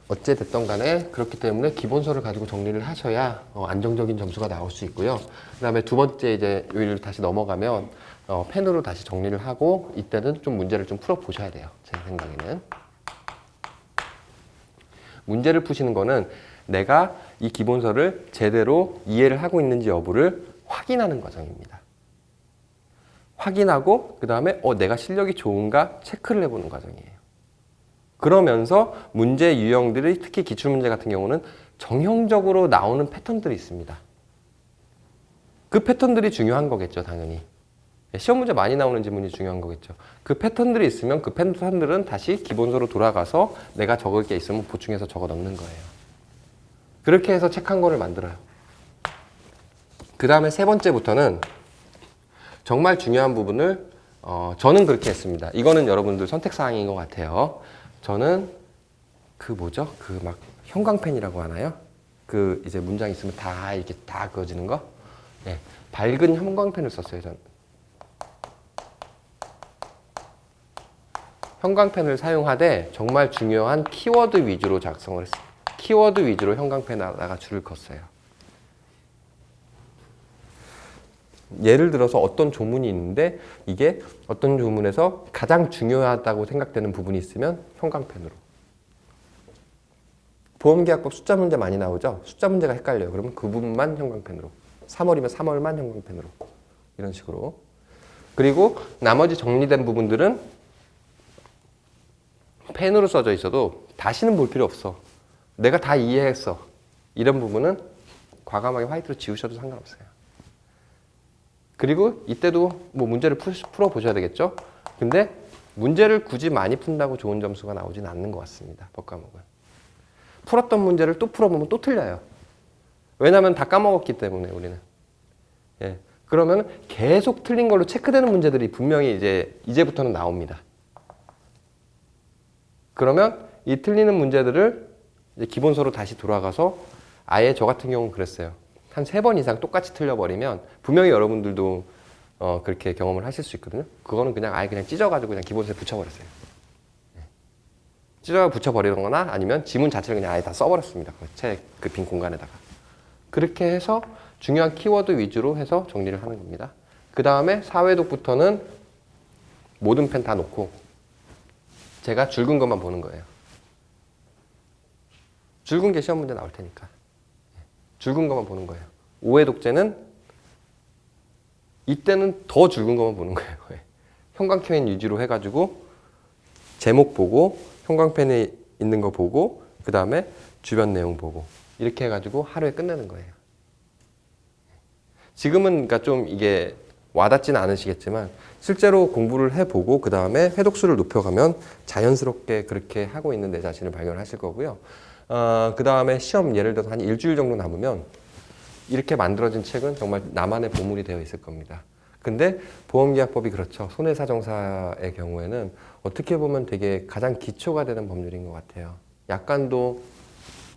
어찌됐든 간에 그렇기 때문에 기본서를 가지고 정리를 하셔야 안정적인 점수가 나올 수 있고요. 그 다음에 두 번째 이제 요일을 다시 넘어가면 펜으로 다시 정리를 하고 이때는 좀 문제를 좀 풀어보셔야 돼요. 제 생각에는. 문제를 푸시는 거는 내가 이 기본서를 제대로 이해를 하고 있는지 여부를 확인하는 과정입니다. 확인하고 그 다음에 내가 실력이 좋은가 체크를 해보는 과정이에요. 그러면서 문제 유형들이 특히 기출문제 같은 경우는 정형적으로 나오는 패턴들이 있습니다. 그 패턴들이 중요한 거겠죠, 당연히. 시험 문제 많이 나오는 지문이 중요한 거겠죠. 그 패턴들이 있으면 그 패턴들은 다시 기본서로 돌아가서 내가 적을 게 있으면 보충해서 적어 넣는 거예요. 그렇게 해서 책 한 권을 만들어요. 그 다음에 세 번째부터는 정말 중요한 부분을 저는 그렇게 했습니다. 이거는 여러분들 선택사항인 것 같아요. 저는 그 막 형광펜이라고 하나요? 그 이제 문장 있으면 다 이렇게 다 그어지는 거? 네, 밝은 형광펜을 썼어요, 저는. 형광펜을 사용하되 정말 중요한 키워드 위주로 작성을 했어요. 키워드 위주로 형광펜에다가 줄을 긋었어요. 예를 들어서 어떤 조문이 있는데 이게 어떤 조문에서 가장 중요하다고 생각되는 부분이 있으면 형광펜으로. 보험계약법 숫자 문제 많이 나오죠? 숫자 문제가 헷갈려요. 그러면 그 부분만 형광펜으로. 3월이면 3월만 형광펜으로. 이런 식으로. 그리고 나머지 정리된 부분들은 펜으로 써져 있어도 다시는 볼 필요 없어. 내가 다 이해했어. 이런 부분은 과감하게 화이트로 지우셔도 상관없어요. 그리고 이때도 뭐 문제를 풀어보셔야 되겠죠? 근데 문제를 굳이 많이 푼다고 좋은 점수가 나오진 않는 것 같습니다. 법과목은. 풀었던 문제를 또 풀어보면 또 틀려요. 왜냐하면 다 까먹었기 때문에 우리는. 예. 그러면 계속 틀린 걸로 체크되는 문제들이 분명히 이제부터는 나옵니다. 그러면 이 틀리는 문제들을 이제 기본서로 다시 돌아가서 아예 저 같은 경우는 그랬어요. 한 3번 이상 똑같이 틀려버리면 분명히 여러분들도 그렇게 경험을 하실 수 있거든요. 그거는 그냥 아예 그냥 찢어가지고 그냥 기본서에 붙여버렸어요. 찢어가 붙여버리거나 아니면 지문 자체를 그냥 아예 다 써버렸습니다. 그 빈 공간에다가. 그렇게 해서 중요한 키워드 위주로 해서 정리를 하는 겁니다. 그 다음에 사회독부터는 모든 펜 다 놓고 제가 줄근 것만 보는 거예요. 줄근 게 시험 문제 나올 테니까. 줄근 것만 보는 거예요. 오해 독재는 이때는 더 줄근 것만 보는 거예요. 형광펜 위주로 해가지고 제목 보고 형광펜에 있는 거 보고 그 다음에 주변 내용 보고 이렇게 해가지고 하루에 끝내는 거예요. 지금은 그러니까 좀 이게 와닿지는 않으시겠지만 실제로 공부를 해보고 그 다음에 회독수를 높여가면 자연스럽게 그렇게 하고 있는 내 자신을 발견하실 거고요. 그 다음에 시험 예를 들어서 한 일주일 정도 남으면 이렇게 만들어진 책은 정말 나만의 보물이 되어 있을 겁니다. 근데 보험계약법이 그렇죠. 손해사정사의 경우에는 어떻게 보면 되게 가장 기초가 되는 법률인 것 같아요. 약간도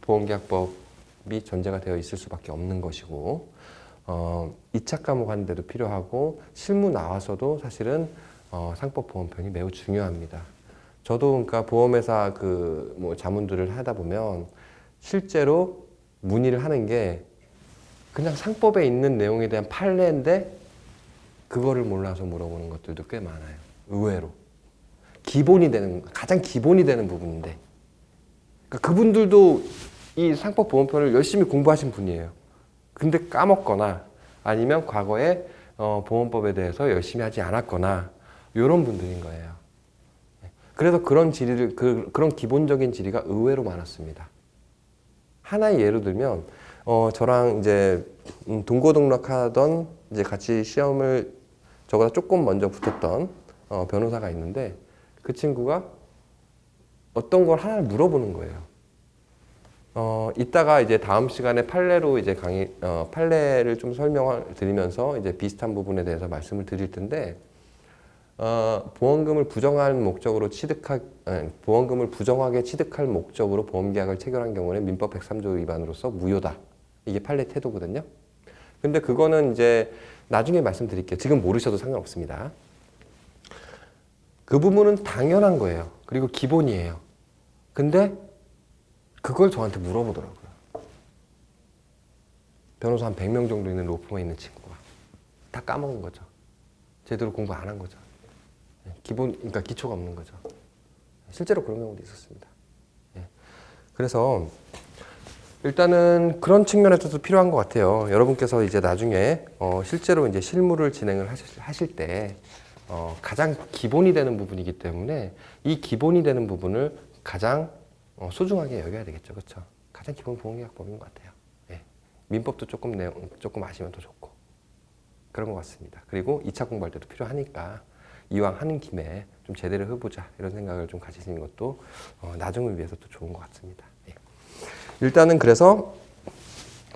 보험계약법이 전제가 되어 있을 수밖에 없는 것이고 2차 과목 하는데도 필요하고 실무 나와서도 사실은 상법보험편이 매우 중요합니다. 저도 그러니까 보험회사 뭐 자문들을 하다 보면 실제로 문의를 하는 게 그냥 상법에 있는 내용에 대한 판례인데 그거를 몰라서 물어보는 것들도 꽤 많아요. 의외로. 가장 기본이 되는 부분인데. 그러니까 그분들도 이 상법보험편을 열심히 공부하신 분이에요. 근데 까먹거나 아니면 과거에 보험법에 대해서 열심히 하지 않았거나 이런 분들인 거예요. 그래서 그런 질의를, 그런 기본적인 질의가 의외로 많았습니다. 하나의 예로 들면, 저랑 이제 동고동락하던 이제 같이 시험을 저보다 조금 먼저 붙었던 변호사가 있는데 그 친구가 어떤 걸 하나를 물어보는 거예요. 이따가 이제 다음 시간에 판례로 이제 판례를 좀 설명을 드리면서 이제 비슷한 부분에 대해서 말씀을 드릴 텐데, 보험금을 보험금을 부정하게 취득할 목적으로 보험계약을 체결한 경우는 민법 103조 위반으로서 무효다. 이게 판례 태도거든요. 근데 그거는 이제 나중에 말씀드릴게요. 지금 모르셔도 상관없습니다. 그 부분은 당연한 거예요. 그리고 기본이에요. 근데 그걸 저한테 물어보더라고요. 변호사 한 100명 정도 있는 로펌에 있는 친구가. 다 까먹은 거죠. 제대로 공부 안 한 거죠. 그러니까 기초가 없는 거죠. 실제로 그런 경우도 있었습니다. 그래서 일단은 그런 측면에서도 필요한 것 같아요. 여러분께서 이제 나중에 실제로 이제 실무를 진행을 하실 때 가장 기본이 되는 부분이기 때문에 이 기본이 되는 부분을 가장 소중하게 여겨야 되겠죠. 그렇죠? 가장 기본 보험계약법인 것 같아요. 민법도 조금 아시면 더 좋고 그런 것 같습니다. 그리고 2차 공부할 때도 필요하니까 이왕 하는 김에 좀 제대로 해보자 이런 생각을 좀 가지시는 것도 나중을 위해서 또 좋은 것 같습니다. 일단은 그래서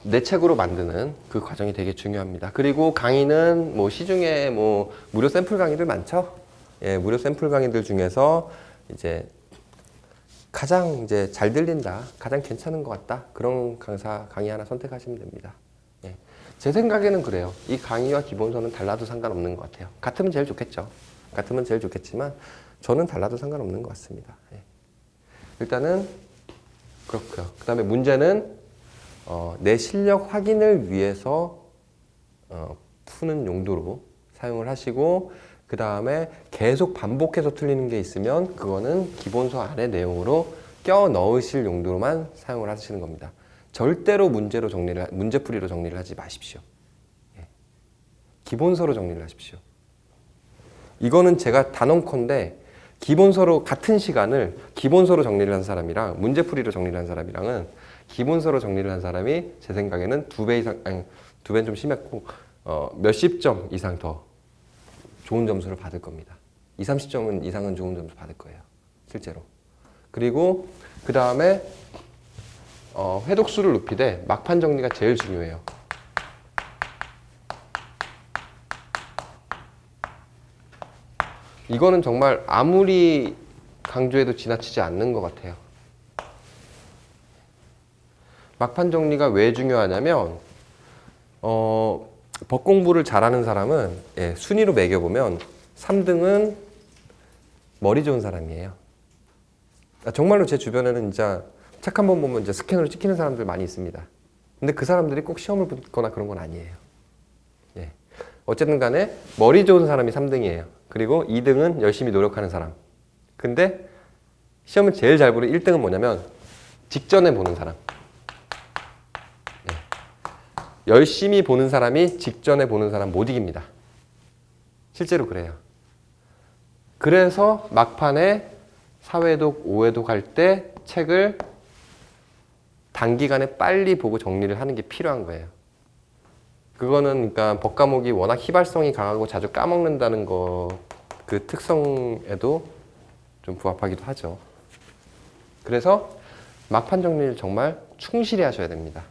내 책으로 만드는 그 과정이 되게 중요합니다. 그리고 강의는 뭐 시중에 뭐 무료 샘플 강의들 많죠? 무료 샘플 강의들 중에서 이제 가장 이제 잘 들린다, 가장 괜찮은 것 같다 그런 강의 하나 선택하시면 됩니다. 제 생각에는 그래요. 이 강의와 기본서는 달라도 상관없는 것 같아요. 같으면 제일 좋겠죠. 같으면 제일 좋겠지만 저는 달라도 상관없는 것 같습니다. 일단은 그렇고요. 그 다음에 문제는 내 실력 확인을 위해서 푸는 용도로 사용을 하시고, 그 다음에 계속 반복해서 틀리는 게 있으면 그거는 기본서 안의 내용으로 껴 넣으실 용도로만 사용을 하시는 겁니다. 절대로 문제풀이로 정리를 하지 마십시오. 예. 기본서로 정리를 하십시오. 이거는 제가 단언컨대 기본서로 같은 시간을 기본서로 정리를 한 사람이랑 문제풀이로 정리를 한 사람이랑은 기본서로 정리를 한 사람이 제 생각에는 2배 이상, 아니 2배는 좀 심했고 몇십 점 이상 더 좋은 점수를 받을 겁니다. 20, 30점 이상은 좋은 점수 받을 거예요. 실제로. 그리고 그 다음에 회독수를 높이되 막판 정리가 제일 중요해요. 이거는 정말 아무리 강조해도 지나치지 않는 것 같아요. 막판 정리가 왜 중요하냐면 법 공부를 잘하는 사람은 순위로 매겨보면 3등은 머리 좋은 사람이에요. 정말로 제 주변에는 진짜 책 한 번 보면 이제 스캔으로 찍히는 사람들 많이 있습니다. 근데 그 사람들이 꼭 시험을 붙거나 그런 건 아니에요. 예. 어쨌든 간에 머리 좋은 사람이 3등이에요. 그리고 2등은 열심히 노력하는 사람. 근데 시험을 제일 잘 보는 1등은 뭐냐면 직전에 보는 사람. 예. 열심히 보는 사람이 직전에 보는 사람 못 이깁니다. 실제로 그래요. 그래서 막판에 4회독, 5회독 할 때 책을 단기간에 빨리 보고 정리를 하는 게 필요한 거예요. 그거는 그러니까 법 과목이 워낙 휘발성이 강하고 자주 까먹는다는 거 그 특성에도 좀 부합하기도 하죠. 그래서 막판 정리를 정말 충실히 하셔야 됩니다.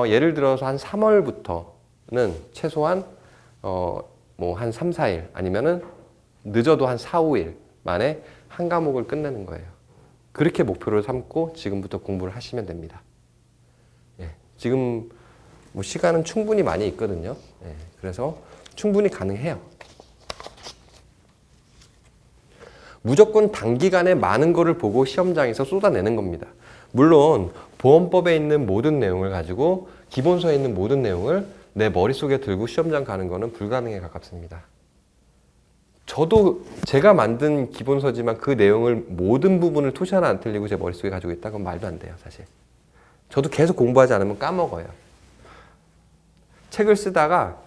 예를 들어서 한 3월부터는 최소한 뭐 한 3, 4일 아니면은 늦어도 한 4, 5일 만에 한 과목을 끝내는 거예요. 그렇게 목표를 삼고 지금부터 공부를 하시면 됩니다. 예, 지금 뭐 시간은 충분히 많이 있거든요. 예, 그래서 충분히 가능해요. 무조건 단기간에 많은 거를 보고 시험장에서 쏟아내는 겁니다. 물론 보험법에 있는 모든 내용을 가지고 기본서에 있는 모든 내용을 내 머릿속에 들고 시험장 가는 거는 불가능에 가깝습니다. 저도 제가 만든 기본서지만 그 내용을 모든 부분을 토시 하나 안 틀리고 제 머릿속에 가지고 있다는 건 말도 안 돼요, 사실. 저도 계속 공부하지 않으면 까먹어요. 책을 쓰다가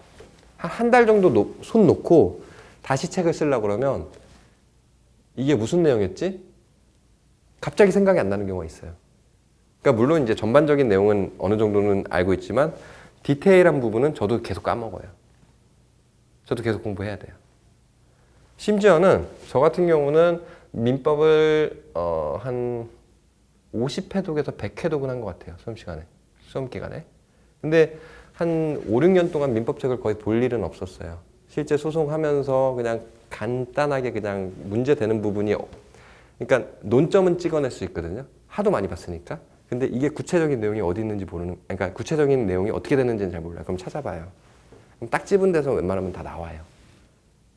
한 달 정도 손 놓고 다시 책을 쓰려고 그러면 이게 무슨 내용이었지? 갑자기 생각이 안 나는 경우가 있어요. 그러니까 물론 이제 전반적인 내용은 어느 정도는 알고 있지만 디테일한 부분은 저도 계속 까먹어요. 저도 계속 공부해야 돼요. 심지어는 저 같은 경우는 민법을 한 50회독에서 100회독은 한 것 같아요. 수험 기간에. 근데 한 5, 6년 동안 민법책을 거의 볼 일은 없었어요. 실제 소송하면서 그냥 간단하게 그냥 문제되는 부분이 그러니까 논점은 찍어낼 수 있거든요. 하도 많이 봤으니까. 근데 이게 구체적인 내용이 어디 있는지 그러니까 구체적인 내용이 어떻게 되는지는 잘 몰라요. 그럼 찾아봐요. 그럼 딱 집은 데서 웬만하면 다 나와요.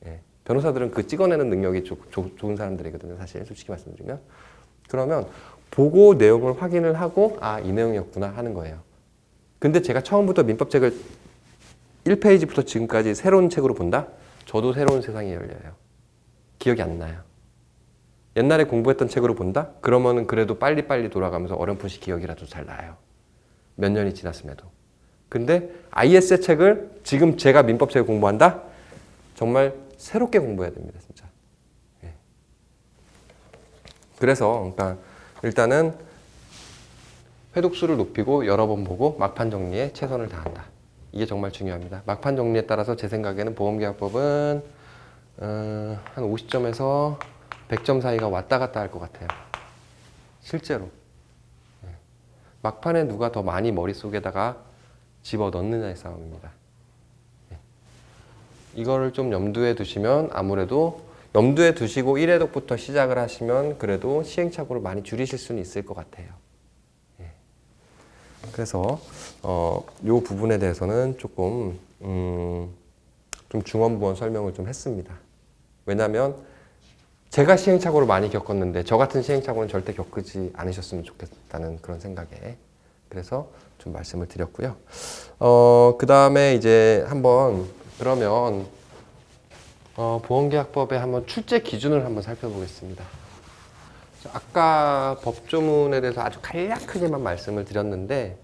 예. 변호사들은 그 찍어내는 능력이 좋은 사람들이거든요. 사실 솔직히 말씀드리면. 그러면 보고 내용을 확인을 하고 이 내용이었구나 하는 거예요. 근데 제가 처음부터 민법책을 1페이지부터 지금까지 새로운 책으로 본다? 저도 새로운 세상이 열려요. 기억이 안 나요. 옛날에 공부했던 책으로 본다? 그러면은 그래도 빨리빨리 돌아가면서 어렴풋이 기억이라도 잘 나요. 몇 년이 지났음에도. 근데 IS의 책을 지금 제가 민법책을 공부한다? 정말 새롭게 공부해야 됩니다, 진짜. 예. 그래서 그러니까 일단은 회독수를 높이고 여러 번 보고 막판 정리에 최선을 다한다. 이게 정말 중요합니다. 막판 정리에 따라서 제 생각에는 보험계약법은 한 50점에서 100점 사이가 왔다 갔다 할 것 같아요. 실제로. 막판에 누가 더 많이 머릿속에다가 집어넣느냐의 싸움입니다. 이거를 좀 염두에 두시면 아무래도 염두에 두시고 1회독부터 시작을 하시면 그래도 시행착오를 많이 줄이실 수는 있을 것 같아요. 그래서 이 부분에 대해서는 조금 좀 중언부언 설명을 좀 했습니다. 왜냐하면 제가 시행착오를 많이 겪었는데 저 같은 시행착오는 절대 겪지 않으셨으면 좋겠다는 그런 생각에 그래서 좀 말씀을 드렸고요. 그 다음에 이제 한번 그러면 보험계약법의 한번 출제 기준을 한번 살펴보겠습니다. 아까 법조문에 대해서 아주 간략하게만 말씀을 드렸는데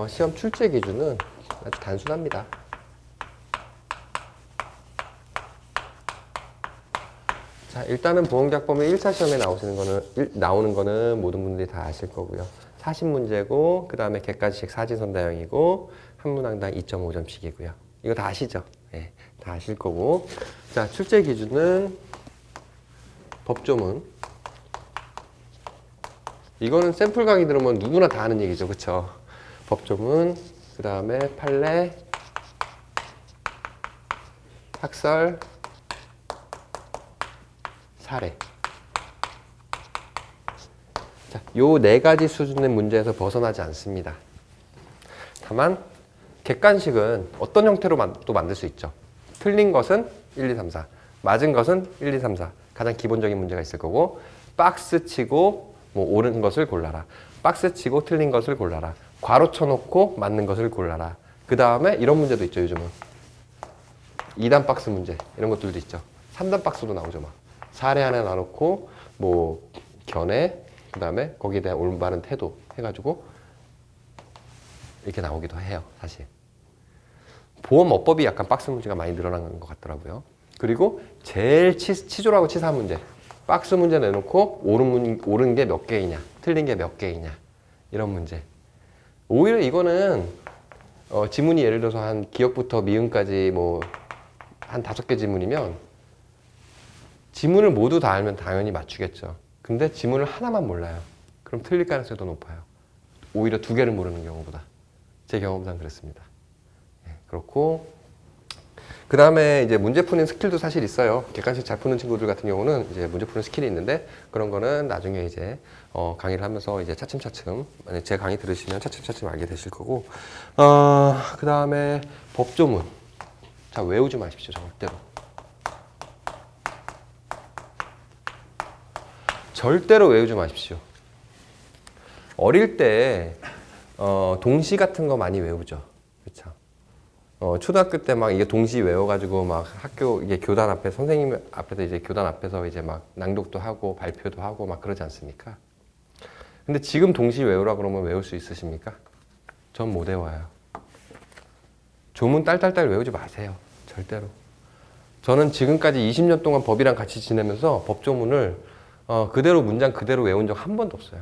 시험 출제 기준은 아주 단순합니다. 자, 일단은 보험계약법의 1차 시험에 나오는 거는 모든 분들이 다 아실 거고요. 40문제고 그 다음에 객관식 사진선다형이고 한 문항당 2.5점씩이고요. 이거 다 아시죠? 네, 다 아실 거고. 자, 출제 기준은 법조문. 이거는 샘플 강의 들으면 누구나 다 아는 얘기죠. 그쵸? 법조문, 그 다음에 판례, 학설, 사례. 자, 요 네 가지 수준의 문제에서 벗어나지 않습니다. 다만 객관식은 어떤 형태로 또 만들 수 있죠. 틀린 것은 1, 2, 3, 4, 맞은 것은 1, 2, 3, 4. 가장 기본적인 문제가 있을 거고 박스 치고 뭐 옳은 것을 골라라. 박스 치고 틀린 것을 골라라. 괄호 쳐놓고 맞는 것을 골라라. 그 다음에 이런 문제도 있죠. 요즘은 2단 박스 문제 이런 것들도 있죠. 3단 박스도 나오죠. 막 사례 하나 놔놓고 뭐 견해 그 다음에 거기에 대한 올바른 태도 해가지고 이렇게 나오기도 해요. 사실 보험업법이 약간 박스 문제가 많이 늘어난 것 같더라고요. 그리고 제일 치졸하고 치사한 문제 박스 문제 내놓고 옳은 게 몇 개이냐 틀린 게 몇 개이냐 이런 문제. 오히려 이거는 지문이 예를 들어서 한 기역부터 미음까지 뭐 한 5개 지문이면 지문을 모두 다 알면 당연히 맞추겠죠. 근데 지문을 하나만 몰라요. 그럼 틀릴 가능성이 더 높아요. 오히려 2개를 모르는 경우보다. 제 경험상 그렇습니다. 네, 그렇고 그 다음에 이제 문제 푸는 스킬도 사실 있어요. 객관식 잘 푸는 친구들 같은 경우는 이제 문제 푸는 스킬이 있는데 그런 거는 나중에 이제 강의를 하면서 이제 차츰차츰 제 강의 들으시면 차츰차츰 알게 되실 거고 그 다음에 법조문. 자, 외우지 마십시오. 절대로. 절대로 외우지 마십시오. 어릴 때 동시 같은 거 많이 외우죠. 그렇죠? 초등학교 때 막 이게 동시 외워가지고 막 학교 이게 교단 앞에 선생님 앞에서 이제 교단 앞에서 이제 막 낭독도 하고 발표도 하고 막 그러지 않습니까? 근데 지금 동시 외우라 그러면 외울 수 있으십니까? 전 못 외워요. 조문 딸딸딸 외우지 마세요. 절대로. 저는 지금까지 20년 동안 법이랑 같이 지내면서 법조문을 그대로 문장 그대로 외운 적 한 번도 없어요.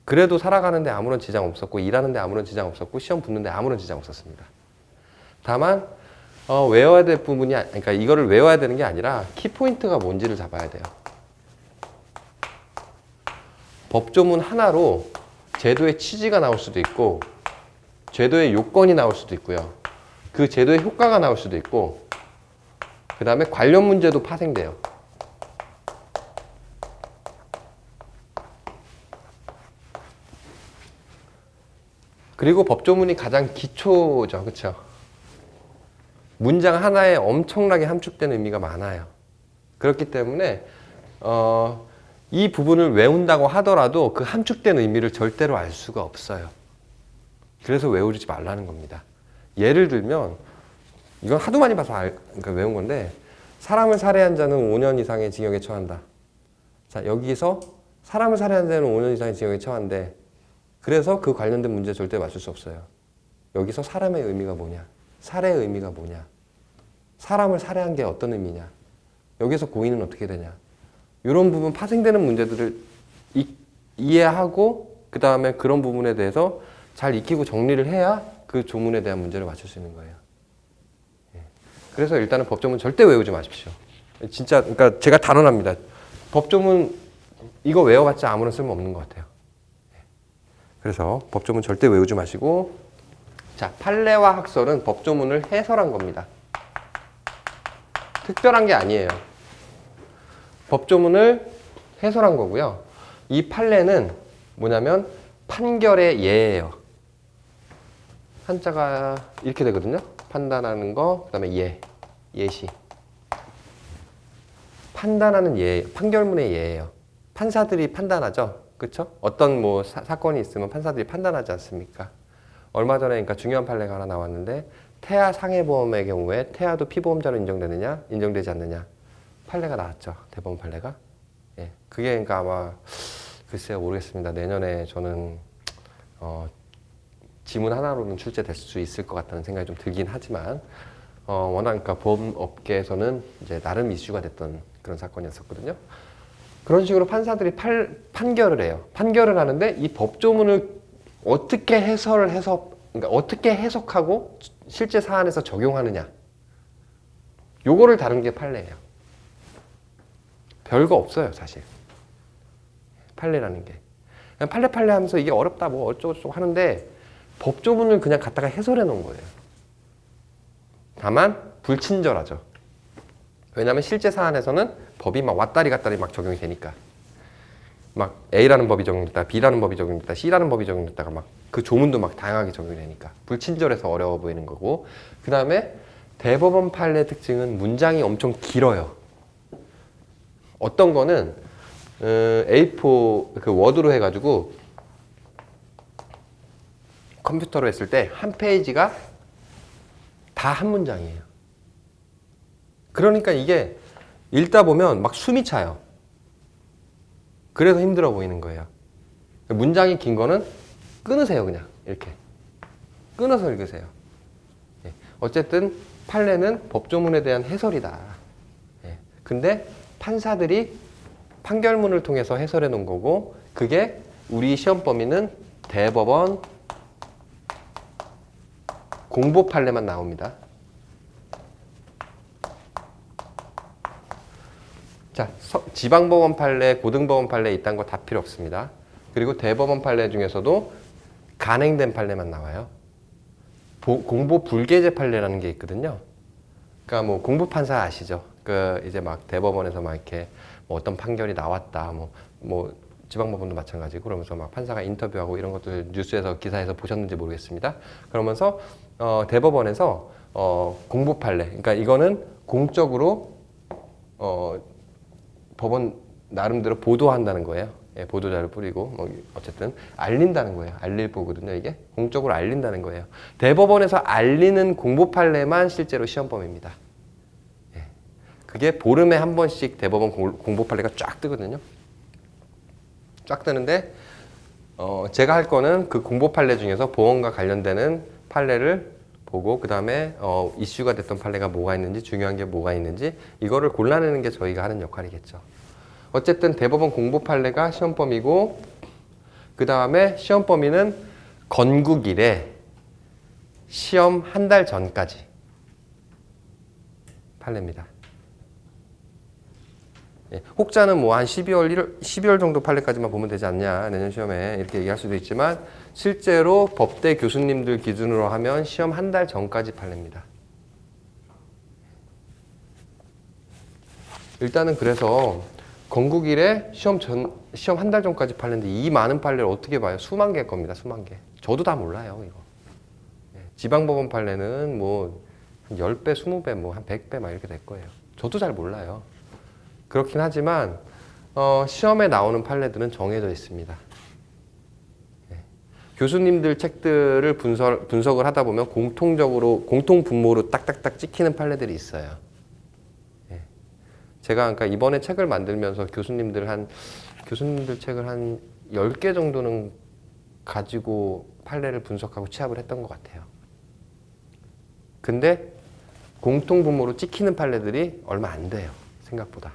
그래도 살아가는데 아무런 지장 없었고 일하는데 아무런 지장 없었고 시험 붙는데 아무런 지장 없었습니다. 다만 외워야 될 부분이 그러니까 이거를 외워야 되는 게 아니라 키포인트가 뭔지를 잡아야 돼요. 법조문 하나로 제도의 취지가 나올 수도 있고 제도의 요건이 나올 수도 있고요. 그 제도의 효과가 나올 수도 있고 그 다음에 관련 문제도 파생돼요. 그리고 법조문이 가장 기초죠. 그렇죠? 문장 하나에 엄청나게 함축된 의미가 많아요. 그렇기 때문에 이 부분을 외운다고 하더라도 그 함축된 의미를 절대로 알 수가 없어요. 그래서 외우지 말라는 겁니다. 예를 들면 이건 하도 많이 봐서 그러니까 외운 건데 사람을 살해한 자는 5년 이상의 징역에 처한다. 자, 여기서 사람을 살해한 자는 5년 이상의 징역에 처한데 그래서 그 관련된 문제 절대 맞출 수 없어요. 여기서 사람의 의미가 뭐냐? 살해의 의미가 뭐냐? 사람을 살해한 게 어떤 의미냐? 여기서 고의는 어떻게 되냐? 이런 부분 파생되는 문제들을 이해하고 그 다음에 그런 부분에 대해서 잘 익히고 정리를 해야 그 조문에 대한 문제를 맞출 수 있는 거예요. 그래서 일단은 법조문 절대 외우지 마십시오. 진짜 그러니까 제가 단언합니다. 법조문 이거 외워봤자 아무런 쓸모 없는 것 같아요. 그래서 법조문 절대 외우지 마시고 자, 판례와 학설은 법조문을 해설한 겁니다. 특별한 게 아니에요. 법조문을 해설한 거고요. 이 판례는 뭐냐면 판결의 예예요. 한자가 이렇게 되거든요. 판단하는 거, 그 다음에 예시. 판단하는 예, 판결문의 예예요. 판사들이 판단하죠. 그쵸? 어떤 뭐 사건이 있으면 판사들이 판단하지 않습니까? 얼마 전에 그러니까 중요한 판례가 하나 나왔는데 태아 상해보험의 경우에 태아도 피보험자로 인정되느냐, 인정되지 않느냐 판례가 나왔죠. 대법원 판례가. 예, 그게 그러니까 아마 글쎄요 모르겠습니다. 내년에 저는 지문 하나로는 출제될 수 있을 것 같다는 생각이 좀 들긴 하지만 워낙 그러니까 보험업계에서는 이제 나름 이슈가 됐던 그런 사건이었었거든요. 그런 식으로 판사들이 판결을 해요. 판결을 하는데 이 법조문을 어떻게 그러니까 어떻게 해석하고 실제 사안에서 적용하느냐. 요거를 다룬 게 판례예요. 별거 없어요, 사실. 판례라는 게. 그냥 판례 하면서 이게 어렵다, 뭐 어쩌고저쩌고 하는데 법조문을 그냥 갖다가 해설해 놓은 거예요. 다만 불친절하죠. 왜냐하면 실제 사안에서는 법이 막 왔다리 갔다리 막 적용이 되니까 막 A라는 법이 적용됐다, B라는 법이 적용됐다, C라는 법이 적용됐다가 막 그 조문도 막 다양하게 적용이 되니까 불친절해서 어려워 보이는 거고, 그 다음에 대법원 판례 특징은 문장이 엄청 길어요. 어떤 거는 A4 그 워드로 해가지고 컴퓨터로 했을 때 한 페이지가 다 한 문장이에요. 그러니까 이게 읽다 보면 막 숨이 차요. 그래서 힘들어 보이는 거예요. 문장이 긴 거는 끊으세요. 그냥 이렇게 끊어서 읽으세요. 어쨌든 판례는 법조문에 대한 해설이다. 근데 판사들이 판결문을 통해서 해설해 놓은 거고, 그게 우리 시험 범위는 대법원 공보 판례만 나옵니다. 자, 지방법원 판례, 고등법원 판례 이딴 거 다 필요 없습니다. 그리고 대법원 판례 중에서도 간행된 판례만 나와요. 공보 불개재 판례라는 게 있거든요. 그러니까 뭐 공보판사 아시죠? 그 이제 막 대법원에서 막 이렇게 뭐 어떤 판결이 나왔다, 뭐 지방법원도 마찬가지고 그러면서 막 판사가 인터뷰하고 이런 것들 뉴스에서 기사에서 보셨는지 모르겠습니다. 그러면서 대법원에서 공보 판례, 그러니까 이거는 공적으로 법원 나름대로 보도한다는 거예요. 예, 보도자를 뿌리고 뭐 어쨌든 알린다는 거예요. 알릴 보거든요. 이게 공적으로 알린다는 거예요. 대법원에서 알리는 공보 판례만 실제로 시험범위입니다. 예, 그게 보름에 한 번씩 대법원 공보 판례가 쫙 뜨거든요. 쫙 뜨는데 제가 할 거는 그 공보 판례 중에서 보험과 관련되는 판례를 보고 그 다음에 이슈가 됐던 판례가 뭐가 있는지, 중요한 게 뭐가 있는지 이거를 골라내는 게 저희가 하는 역할이겠죠. 어쨌든 대법원 공보 판례가 시험 범위고, 그 다음에 시험 범위는 건국일에 시험 한 달 전까지 판례입니다. 예, 혹자는 뭐 한 12월 정도 판례까지만 보면 되지 않냐, 내년 시험에 이렇게 얘기할 수도 있지만 실제로 법대 교수님들 기준으로 하면 시험 한 달 전까지 판례입니다. 일단은 그래서 건국일에 시험 한 달 전까지 판례인데 이 많은 판례를 어떻게 봐요? 수만 개일 겁니다. 수만 개. 저도 다 몰라요, 이거. 예, 지방법원 판례는 뭐 한 10배, 20배, 뭐 한 100배 막 이렇게 될 거예요. 저도 잘 몰라요. 그렇긴 하지만 시험에 나오는 판례들은 정해져 있습니다. 예. 교수님들 책들을 분석을 하다 보면 공통적으로 공통 분모로 딱딱딱 찍히는 판례들이 있어요. 제가 그러니까 이번에 책을 만들면서 교수님들 책을 한 10개 정도는 가지고 판례를 분석하고 취합을 했던 것 같아요. 근데 공통 분모로 찍히는 판례들이 얼마 안 돼요. 생각보다.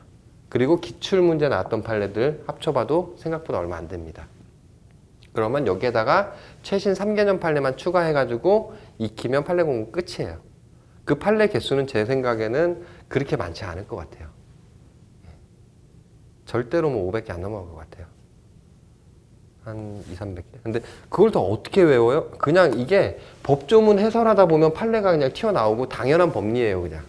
그리고 기출문제 나왔던 판례들 합쳐봐도 생각보다 얼마 안 됩니다. 그러면 여기에다가 최신 3개년 판례만 추가해가지고 익히면 판례 공부 끝이에요. 그 판례 개수는 제 생각에는 그렇게 많지 않을 것 같아요. 절대로 뭐 500개 안 넘어갈 것 같아요. 한 200, 300개. 근데 그걸 더 어떻게 외워요? 그냥 이게 법조문 해설하다 보면 판례가 그냥 튀어나오고 당연한 법리예요, 그냥.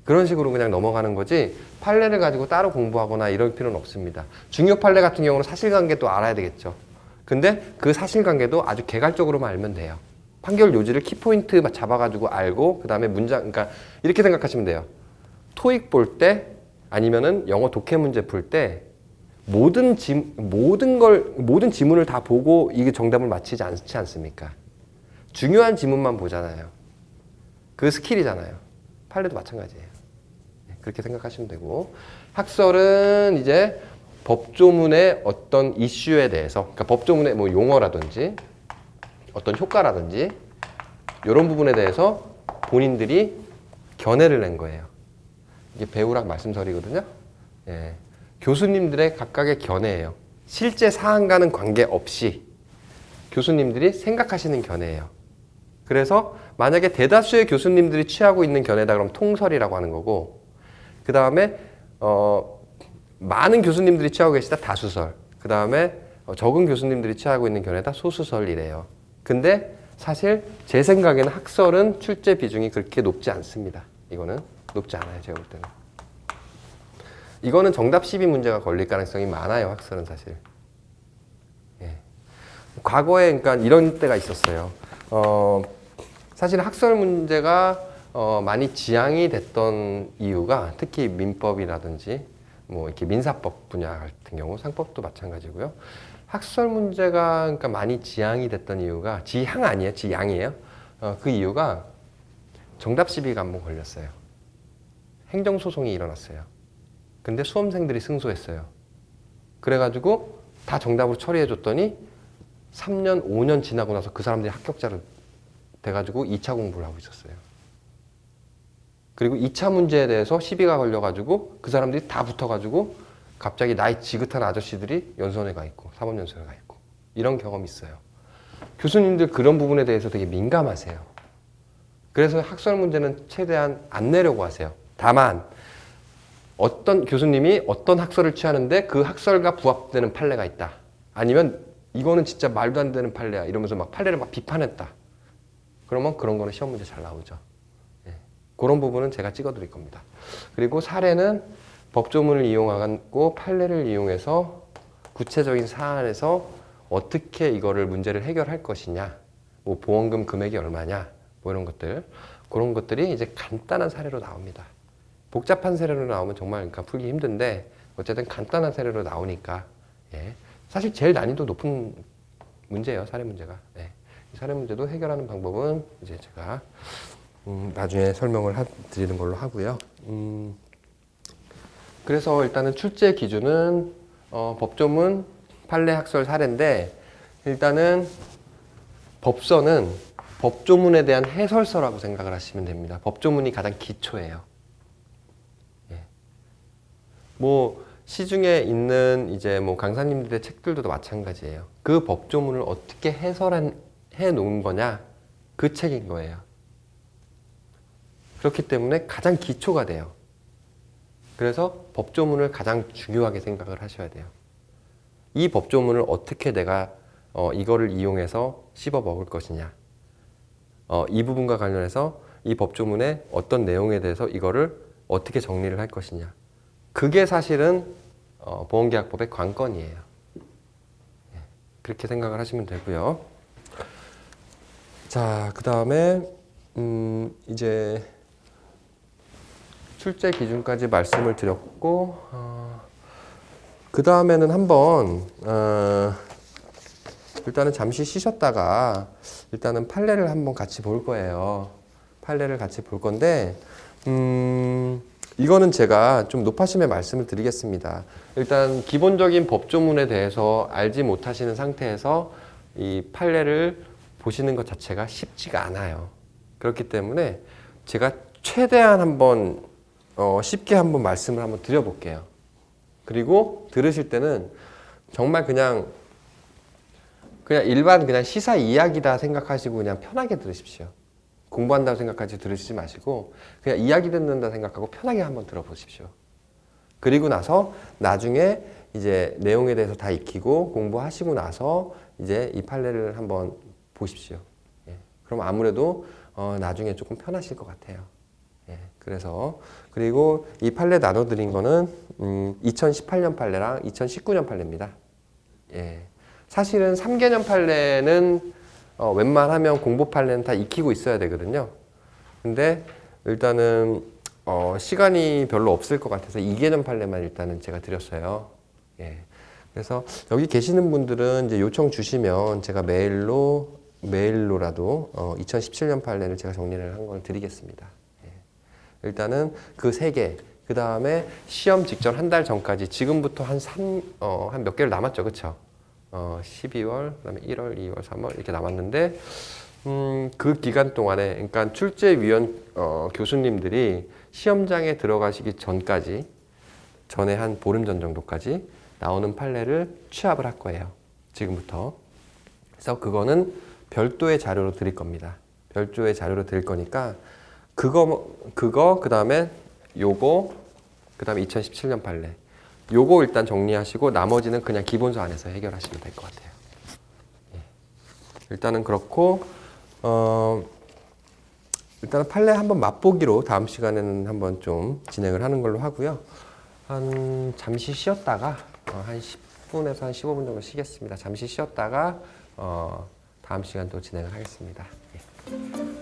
그런 식으로 그냥 넘어가는 거지 판례를 가지고 따로 공부하거나 이럴 필요는 없습니다. 중요 판례 같은 경우는 사실관계도 알아야 되겠죠. 근데 그 사실관계도 아주 개괄적으로만 알면 돼요. 판결 요지를 키포인트 잡아가지고 알고 그 다음에 문장, 그러니까 이렇게 생각하시면 돼요. 토익 볼 때 아니면은 영어 독해 문제 풀 때 모든 지문을 다 보고 이게 정답을 맞히지 않지 않습니까? 중요한 지문만 보잖아요. 그 스킬이잖아요. 판례도 마찬가지예요. 그렇게 생각하시면 되고, 학설은 이제 법조문의 어떤 이슈에 대해서, 그러니까 법조문의 뭐 용어라든지 어떤 효과라든지 이런 부분에 대해서 본인들이 견해를 낸 거예요. 이게 배우락 말씀설이거든요. 예. 교수님들의 각각의 견해예요. 실제 사안과는 관계없이 교수님들이 생각하시는 견해예요. 그래서 만약에 대다수의 교수님들이 취하고 있는 견해다 그러면 통설이라고 하는 거고, 그 다음에 많은 교수님들이 취하고 계시다 다수설, 그 다음에 적은 교수님들이 취하고 있는 견해다 소수설이래요. 근데 사실 제 생각에는 학설은 출제 비중이 그렇게 높지 않습니다. 이거는 높지 않아요. 제가 볼 때는. 이거는 정답 시비 문제가 걸릴 가능성이 많아요. 학설은 사실. 예. 과거에 그러니까 이런 때가 있었어요. 사실 학설 문제가 많이 지양이 됐던 이유가 특히 민법이라든지 뭐 이렇게 민사법 분야 같은 경우 상법도 마찬가지고요. 학설 문제가 그러니까 많이 지양이 됐던 이유가 지향 아니에요, 지양이에요. 그 이유가 정답 시비가 한번 걸렸어요. 행정소송이 일어났어요. 근데 수험생들이 승소했어요. 그래가지고 다 정답으로 처리해줬더니 3년, 5년 지나고 나서 그 사람들이 합격자로 돼가지고 2차 공부를 하고 있었어요. 그리고 2차 문제에 대해서 시비가 걸려가지고 그 사람들이 다 붙어가지고 갑자기 나이 지긋한 아저씨들이 연수원에 가 있고 사법연수원에 가 있고 이런 경험이 있어요. 교수님들 그런 부분에 대해서 되게 민감하세요. 그래서 학설 문제는 최대한 안 내려고 하세요. 다만 어떤 교수님이 어떤 학설을 취하는데 그 학설과 부합되는 판례가 있다. 아니면 이거는 진짜 말도 안 되는 판례야 이러면서 막 판례를 막 비판했다. 그러면 그런 거는 시험 문제 잘 나오죠. 예. 그런 부분은 제가 찍어드릴 겁니다. 그리고 사례는 법조문을 이용하고 판례를 이용해서 구체적인 사안에서 어떻게 이거를 문제를 해결할 것이냐, 뭐 보험금 금액이 얼마냐, 뭐 이런 것들, 그런 것들이 이제 간단한 사례로 나옵니다. 복잡한 사례로 나오면 정말 그러니까 풀기 힘든데 어쨌든 간단한 사례로 나오니까 예. 사실 제일 난이도 높은 문제예요, 사례 문제가. 예. 이 사례 문제도 해결하는 방법은 이제 제가 나중에 설명을 드리는 걸로 하고요. 그래서 일단은 출제 기준은 법조문, 판례, 학설, 사례인데 일단은 법서는 법조문에 대한 해설서라고 생각을 하시면 됩니다. 법조문이 가장 기초예요. 예. 뭐 시중에 있는 이제 뭐 강사님들의 책들도 마찬가지예요. 그 법조문을 어떻게 해 놓은 거냐, 그 책인 거예요. 그렇기 때문에 가장 기초가 돼요. 그래서 법조문을 가장 중요하게 생각을 하셔야 돼요. 이 법조문을 어떻게 내가 이거를 이용해서 씹어 먹을 것이냐, 이 부분과 관련해서 이 법조문의 어떤 내용에 대해서 이거를 어떻게 정리를 할 것이냐, 그게 사실은 보험계약법의 관건이에요. 그렇게 생각을 하시면 되고요. 자, 그 다음에 이제 출제 기준까지 말씀을 드렸고, 그 다음에는 한번 일단은 잠시 쉬셨다가 일단은 판례를 한번 같이 볼 거예요. 판례를 같이 볼 건데 이거는 제가 좀 높아심의 말씀을 드리겠습니다. 일단 기본적인 법조문에 대해서 알지 못하시는 상태에서 이 판례를 보시는 것 자체가 쉽지가 않아요. 그렇기 때문에 제가 최대한 한번 쉽게 한번 말씀을 한번 드려볼게요. 그리고 들으실 때는 정말 그냥 일반 그냥 시사 이야기다 생각하시고 그냥 편하게 들으십시오. 공부한다고 생각하지 들으시지 마시고 그냥 이야기 듣는다 생각하고 편하게 한번 들어보십시오. 그리고 나서 나중에 이제 내용에 대해서 다 익히고 공부하시고 나서 이제 이 판례를 한번 보십시오. 예. 그럼 아무래도 나중에 조금 편하실 것 같아요. 예. 그래서 그리고 이 판례 나눠드린 거는 2018년 판례랑 2019년 판례입니다. 예. 사실은 3개년 판례는 웬만하면 공부 판례는 다 익히고 있어야 되거든요. 근데 일단은 시간이 별로 없을 것 같아서 2개년 판례만 일단은 제가 드렸어요. 예. 그래서 여기 계시는 분들은 이제 요청 주시면 제가 메일로라도 2017년 판례를 제가 정리를 한 걸 드리겠습니다. 예. 일단은 그 세 개, 그 다음에 시험 직전 한 달 전까지 지금부터 한 몇 개월 남았죠, 그렇죠? 12월, 그다음에 1월, 2월, 3월 이렇게 남았는데 그 기간 동안에 그러니까 출제위원 교수님들이 시험장에 들어가시기 전에 한 보름 전 정도까지 나오는 판례를 취합을 할 거예요. 지금부터. 그래서 그거는 별도의 자료로 드릴 겁니다. 별도의 자료로 드릴 거니까 그거 그다음에 요거 그다음에 2017년 판례 요거 일단 정리하시고 나머지는 그냥 기본서 안에서 해결하시면 될 것 같아요. 예. 일단은 그렇고 일단은 판례 한번 맛보기로 다음 시간에는 한번 좀 진행을 하는 걸로 하고요. 잠시 쉬었다가 한 10분에서 한 15분 정도 쉬겠습니다. 잠시 쉬었다가 다음 시간 또 진행을 하겠습니다. 예.